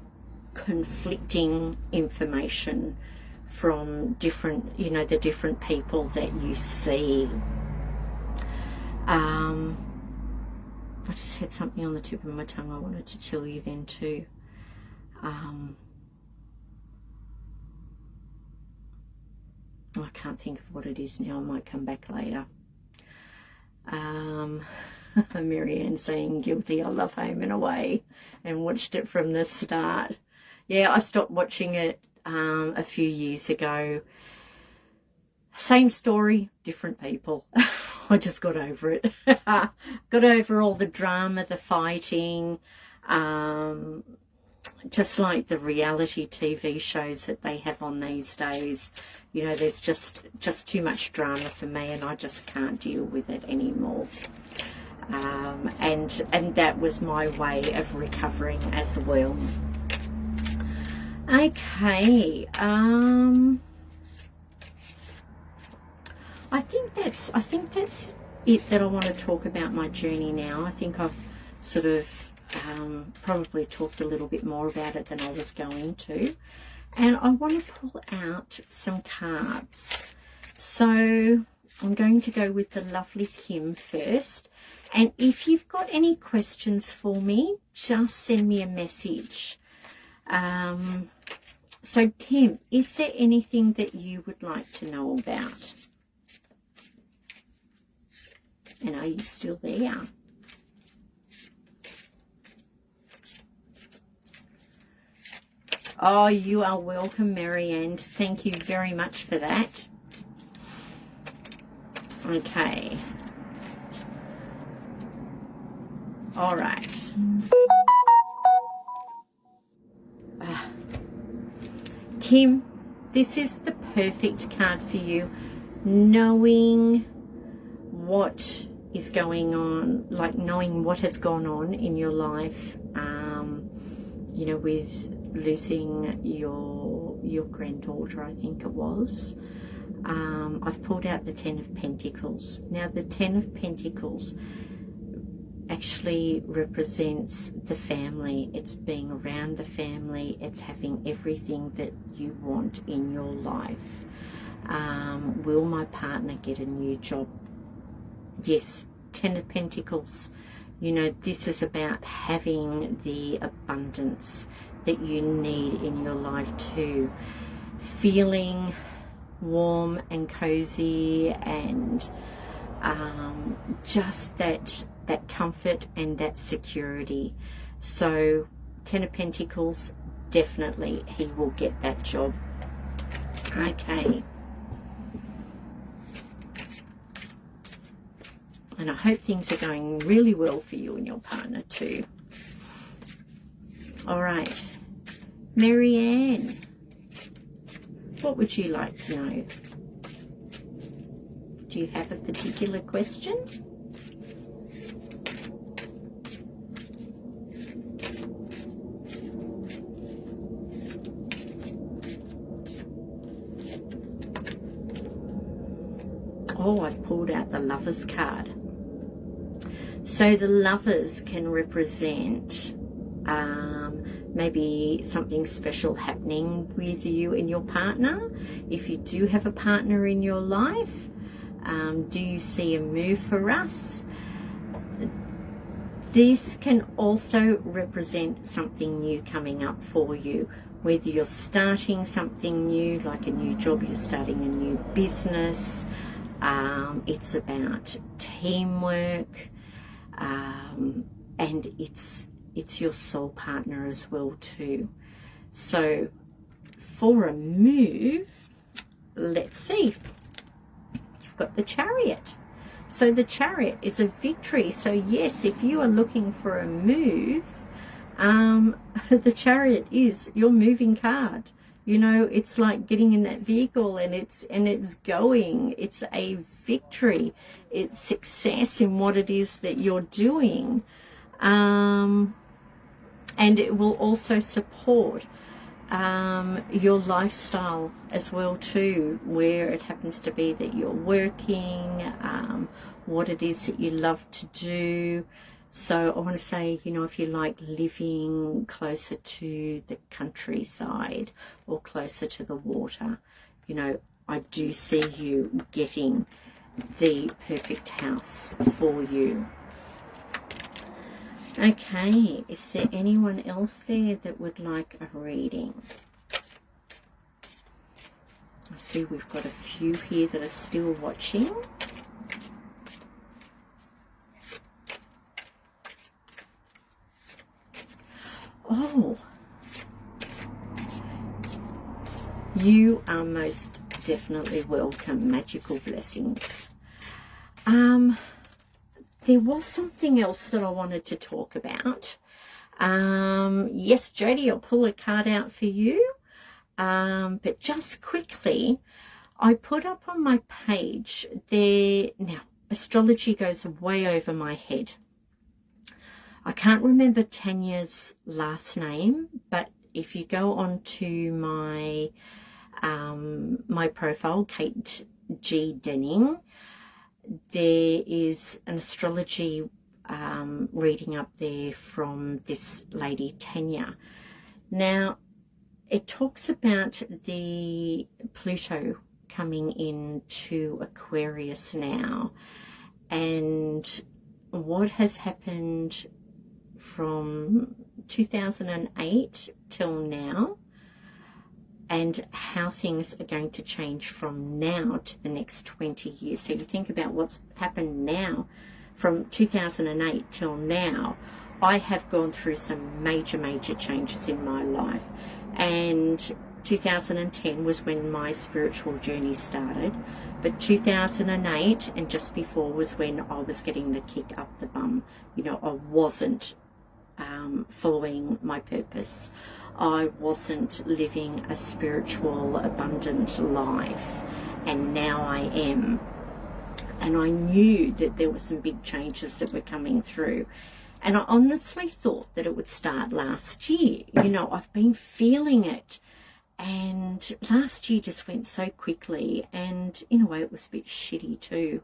conflicting information from different, you know, the different people that you see. I just had something on the tip of my tongue I wanted to tell you then too. I can't think of what it is now. I might come back later. Marianne saying guilty. I love Home and Away and watched it from the start. Yeah, I stopped watching it a few years ago. Same story, different people. I just got over it. Got over all the drama, the fighting, just like the reality TV shows that they have on these days. You know, there's just too much drama for me, and I just can't deal with it anymore. And that was my way of recovering as well. Okay. I think that's it that I want to talk about my journey now. I think I've sort of probably talked a little bit more about it than I was going to. And I want to pull out some cards. So I'm going to go with the lovely Kim first. And if you've got any questions for me, just send me a message. So Kim, is there anything that you would like to know about? And are you still there? Oh, you are welcome, Marianne. Thank you very much for that. Okay. All right. Kim, this is the perfect card for you. Knowing what is going on, like knowing what has gone on in your life, you know, with losing your granddaughter, I think it was. I've pulled out the Ten of Pentacles. Now, the Ten of Pentacles, actually represents the family. It's being around the family. It's having everything that you want in your life. Will my partner get a new job? Yes. 10 of Pentacles. You know, this is about having the abundance that you need in your life too. Feeling warm and cozy, and just that comfort and that security. So 10 of Pentacles, definitely he will get that job. Okay. And I hope things are going really well for you and your partner too. All right. Marianne, what would you like to know? Do you have a particular question? Oh, I've pulled out the Lovers card. So the Lovers can represent maybe something special happening with you and your partner. If you do have a partner in your life, do you see a move for us? This can also represent something new coming up for you, whether you're starting something new, like a new job, you're starting a new business. It's about teamwork, and it's your soul partner as well too. So for a move, let's see. You've got the Chariot. So the Chariot is a victory. So yes, if you are looking for a move, the Chariot is your moving card. You know, it's like getting in that vehicle and it's going. It's a victory. It's success in what it is that you're doing. And it will also support your lifestyle as well too, where it happens to be that you're working, what it is that you love to do. So I want to say, you know, if you like living closer to the countryside or closer to the water, you know, I do see you getting the perfect house for you. Okay, is there anyone else there that would like a reading? I see we've got a few here that are still watching. Oh, you are most definitely welcome. Magical blessings. There was something else that I wanted to talk about. Yes, Jody, I'll pull a card out for you. But just quickly, I put up on my page there. Now, astrology goes way over my head. I can't remember Tanya's last name, but if you go on to my my profile, Kate G. Denning, there is an astrology reading up there from this lady, Tanya. Now, it talks about the Pluto coming into Aquarius now, and what has happened from 2008 till now, and how things are going to change from now to the next 20 years. So you think about what's happened now from 2008 till now. I have gone through some major changes in my life, and 2010 was when my spiritual journey started, but 2008 and just before was when I was getting the kick up the bum. You know, I wasn't following my purpose. I wasn't living a spiritual, abundant life, and now I am. And I knew that there were some big changes that were coming through. And I honestly thought that it would start last year. You know, I've been feeling it. And last year just went so quickly. And in a way, it was a bit shitty too.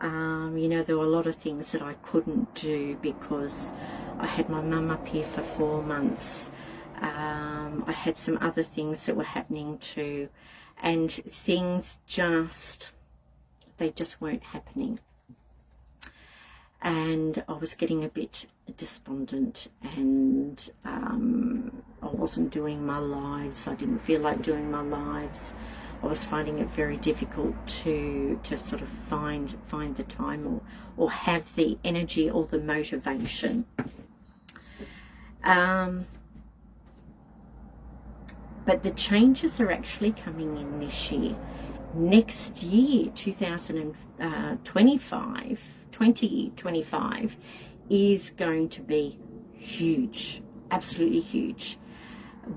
You know, there were a lot of things that I couldn't do because I had my mum up here for 4 months. I had some other things that were happening too, and things they just weren't happening. And I was getting a bit despondent, and I wasn't doing my lives. I didn't feel like doing my lives. I was finding it very difficult to sort of find the time or have the energy or the motivation. But the changes are actually coming in this year. Next year, 2025 is going to be huge, absolutely huge.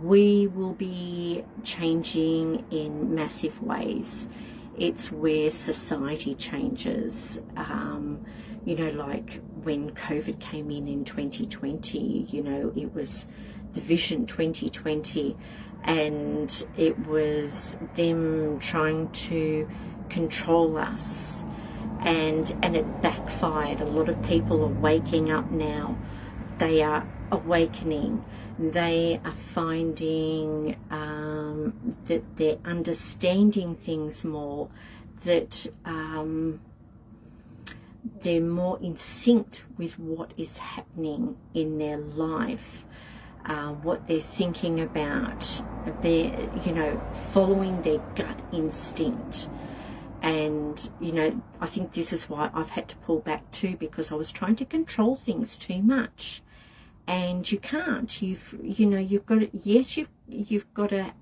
We will be changing in massive ways. It's where society changes. You know, like when COVID came in 2020, you know, it was the Vision 2020, and it was them trying to control us, and it backfired. A lot of people are waking up now. They are awakening. They are finding that they're understanding things more, that they're more in sync with what is happening in their life, what they're thinking about. They're, you know, following their gut instinct. And, you know, I think this is why I've had to pull back too, because I was trying to control things too much. And you can't. You've got to, yes, you've got to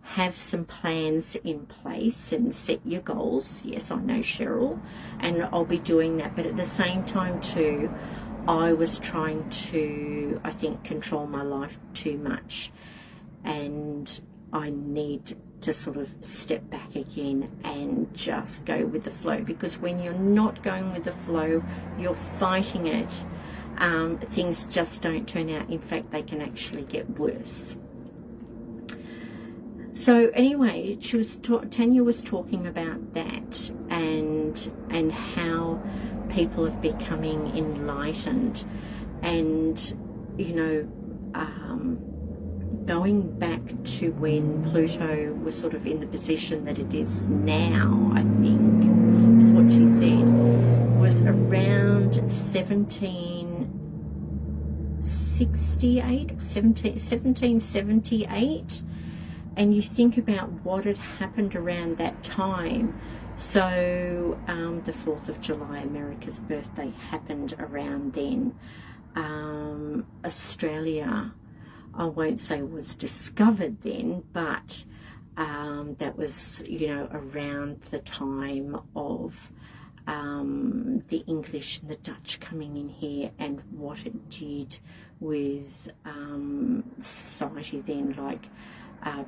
have some plans in place and set your goals. Yes, I know, Cheryl, and I'll be doing that. But at the same time too, I was trying to, I think, control my life too much, and I need to sort of step back again and just go with the flow. Because when you're not going with the flow, you're fighting it. Things just don't turn out. In fact, they can actually get worse. So anyway, Tanya was talking about that, and how people have becoming enlightened, and, you know, going back to when Pluto was sort of in the position that it is now, I think is what she said, was around 1768 or 1778. And you think about what had happened around that time. So the 4th of July, America's birthday, happened around then. Australia, I won't say was discovered then, but that was, you know, around the time of the English and the Dutch coming in here, and what it did with society then, like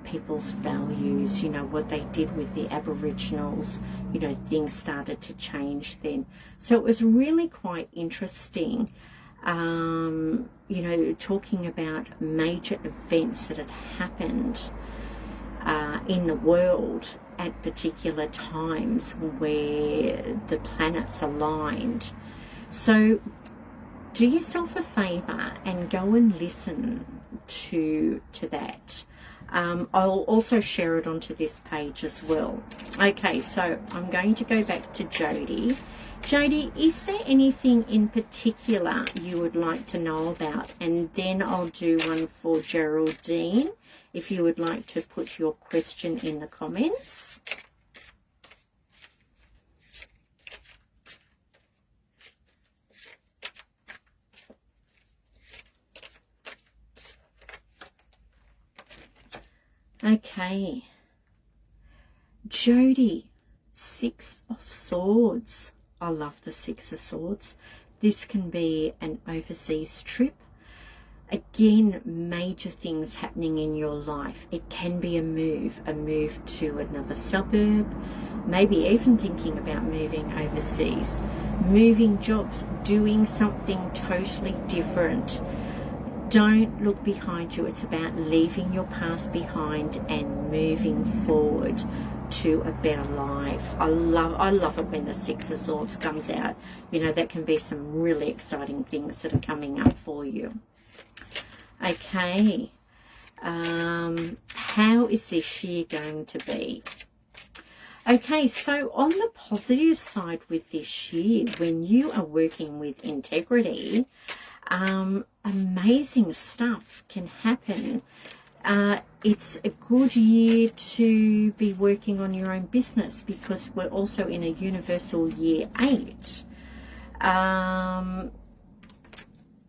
people's values, you know, what they did with the Aboriginals, you know, things started to change then. So it was really quite interesting, you know, talking about major events that had happened in the world at particular times where the planets aligned. So do yourself a favor and go and listen to that. I'll also share it onto this page as well. Okay, so I'm going to go back to Jody. Jody, is there anything in particular you would like to know about? And then I'll do one for Geraldine, if you would like to put your question in the comments. Okay, Jody, 6 of Swords. I love the 6 of Swords. This can be an overseas trip. Again, major things happening in your life. It can be a move to another suburb, maybe even thinking about moving overseas, moving jobs, doing something totally different. Don't look behind you. It's about leaving your past behind and moving forward to a better life. I love it when the Six of Swords comes out. You know, that can be some really exciting things that are coming up for you. Okay. How is this year going to be? Okay, so on the positive side with this year, when you are working with integrity, amazing stuff can happen. It's a good year to be working on your own business because we're also in a universal year 8.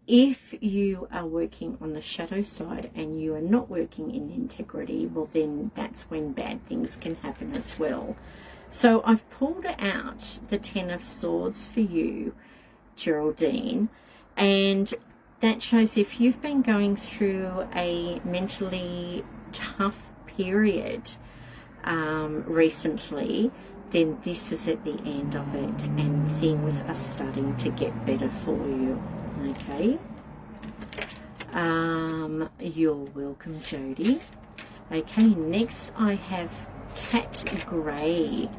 If you are working on the shadow side and you are not working in integrity, well then that's when bad things can happen as well. So I've pulled out the Ten of Swords for you, Geraldine, and that shows if you've been going through a mentally tough period recently, then this is at the end of it and things are starting to get better for you. Okay, you're welcome, Jody. Okay, next I have Cat Grey.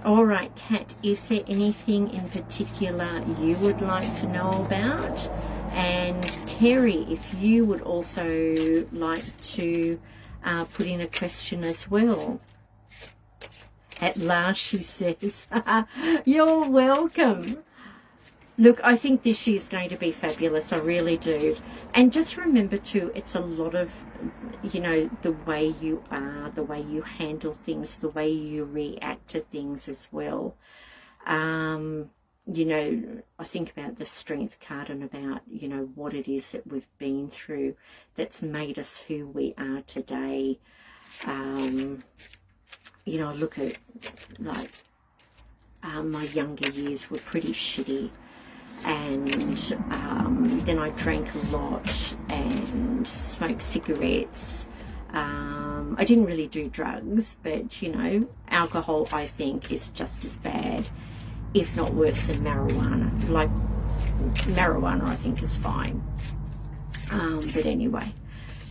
All right, Cat, is there anything in particular you would like to know about? And Kerry, if you would also like to put in a question as well. At last, she says. You're welcome. Look, I think this year's going to be fabulous. I really do. And just remember too, it's a lot of, you know, the way you are, the way you handle things, the way you react to things as well. You know, I think about the Strength card and about, you know, what it is that we've been through that's made us who we are today. You know, I look at, like, my younger years were pretty shitty. And then I drank a lot and smoked cigarettes. I didn't really do drugs, but, you know, alcohol, I think, is just as bad, if not worse than marijuana. Like, marijuana, I think, is fine. But anyway,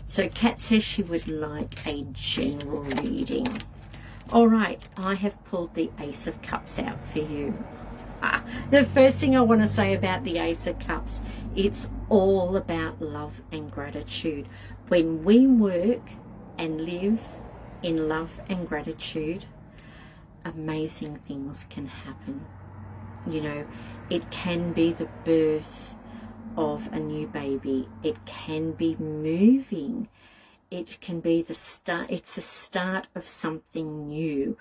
so Kat says she would like a general reading. All right, I have pulled the Ace of Cups out for you. The first thing I want to say about the Ace of Cups, it's all about love and gratitude. When we work and live in love and gratitude, amazing things can happen. You know, it can be the birth of a new baby. It can be moving. It can be the start. It's the start of something new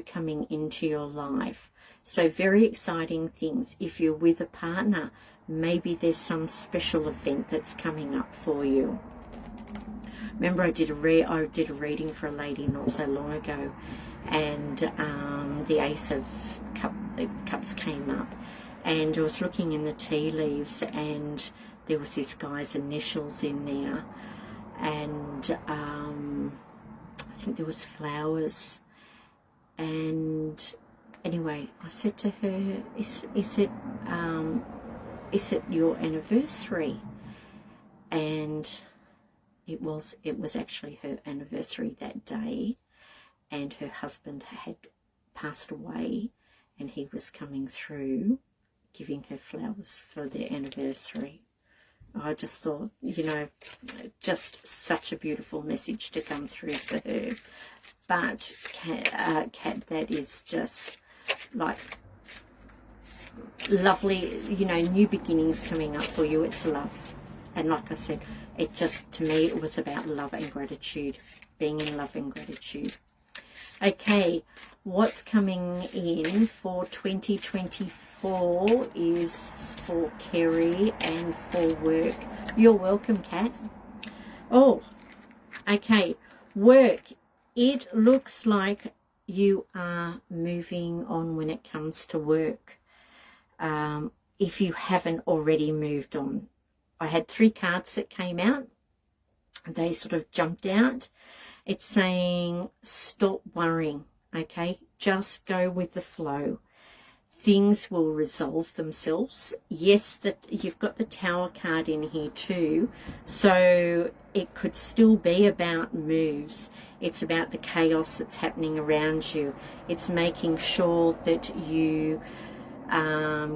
coming into your life. So very exciting things. If you're with a partner, maybe there's some special event that's coming up for you. Remember, I did a reading for a lady not so long ago, and the Ace of Cups came up, and I was looking in the tea leaves, and there was this guy's initials in there, and I think there was flowers, and anyway, I said to her, is it your anniversary? And it was actually her anniversary that day, and her husband had passed away, and he was coming through giving her flowers for their anniversary. I just thought, you know, just such a beautiful message to come through for her. But Kat, that is just like lovely, you know, new beginnings coming up for you. It's love. And like I said, it just, to me, it was about love and gratitude, being in love and gratitude. Okay, what's coming in for 2024 is for Kerry and for work. You're welcome, Kat. Oh, okay, work. It looks like you are moving on when it comes to work. If you haven't already moved on. I had 3 cards that came out. They sort of jumped out. It's saying stop worrying, okay? Just go with the flow. things will resolve themselves. Yes, that you've got the Tower card in here too, so it could still be about moves. It's about the chaos that's happening around you. It's making sure that you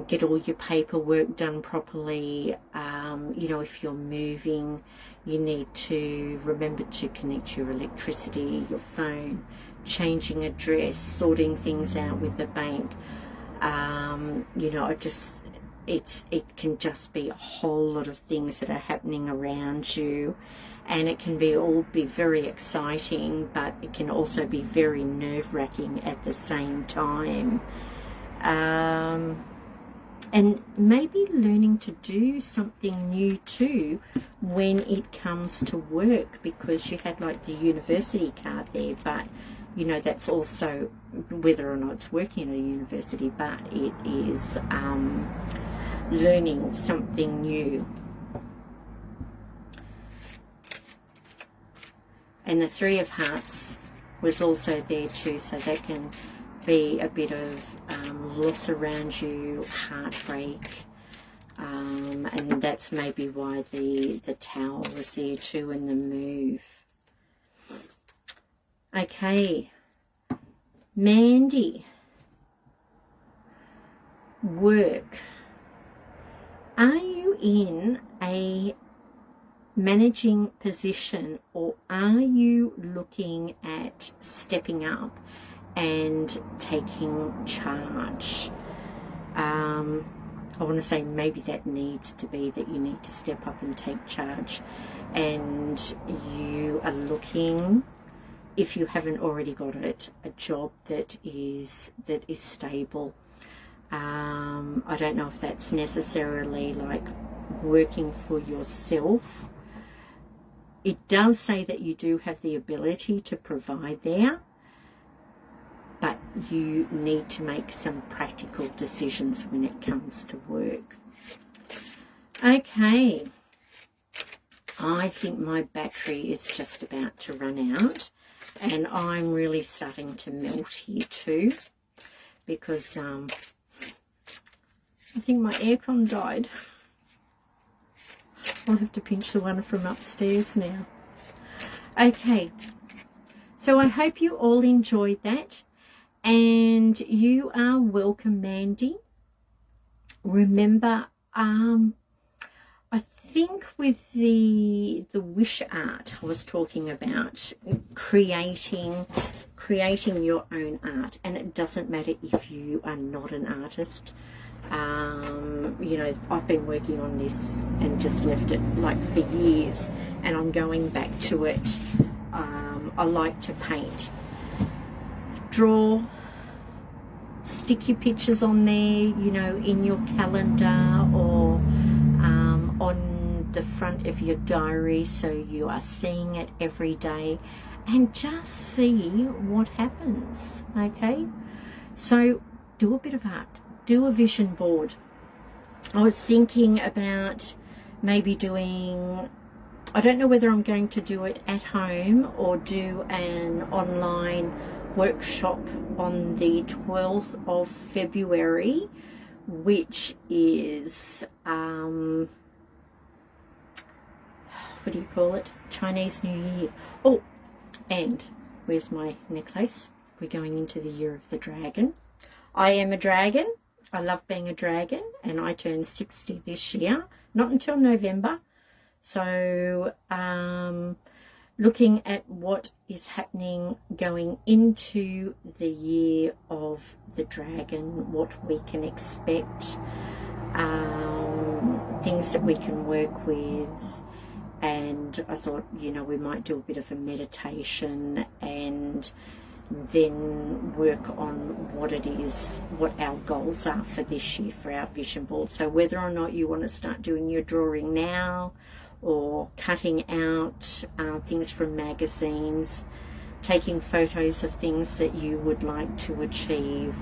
get all your paperwork done properly. You know, if you're moving, you need to remember to connect your electricity, your phone, changing address, sorting things out with the bank. You know, it can just be a whole lot of things that are happening around you, and it can all be very exciting, but it can also be very nerve-wracking at the same time. And maybe learning to do something new too when it comes to work, because you had like the university card there, but you know, that's also whether or not it's working at a university, but it is learning something new. And the Three of Hearts was also there too, so that can be a bit of loss around you, heartbreak, and that's maybe why the Tower was there too in the move. Okay, Mandy, work. Are you in a managing position, or are you looking at stepping up and taking charge? I want to say maybe that needs to be that you need to step up and take charge, and you are looking, if you haven't already got it, a job that is stable. I don't know if that's necessarily like working for yourself. It does say that you do have the ability to provide there, but you need to make some practical decisions when it comes to work. Okay, I think my battery is just about to run out, and I'm really starting to melt here too, because I think my aircon died. I'll have to pinch the one from upstairs now. Okay, so I hope you all enjoyed that, and you are welcome, Mandy. Remember, I think with the wish art I was talking about creating your own art, and it doesn't matter if you are not an artist. You know, I've been working on this and just left it like for years, and I'm going back to it. I like to paint, draw, stick your pictures on there, you know, in your calendar or on the front of your diary, so you are seeing it every day, and just see what happens. Okay, so do a bit of art, do a vision board. I was thinking about maybe doing, I don't know whether I'm going to do it at home or do an online workshop on the 12th of February, which is what do you call it, Chinese New Year. Oh, and where's my necklace? We're going into the year of the dragon. I am a dragon. I love being a dragon, and I turn 60 this year, not until November. So looking at what is happening going into the year of the dragon, what we can expect, things that we can work with. And I thought, you know, we might do a bit of a meditation and then work on what it is, what our goals are for this year for our vision board. So whether or not you want to start doing your drawing now, or cutting out things from magazines, taking photos of things that you would like to achieve.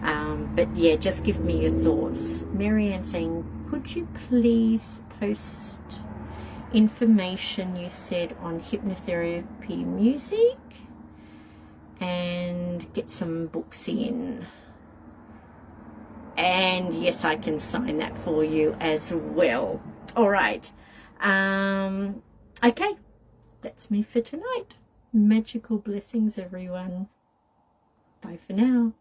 But yeah, just give me your thoughts. Marianne saying, could you please post information you said on hypnotherapy music and get some books in? And yes, I can sign that for you as well. All right. Okay, that's me for tonight. Magical blessings, everyone. Bye for now.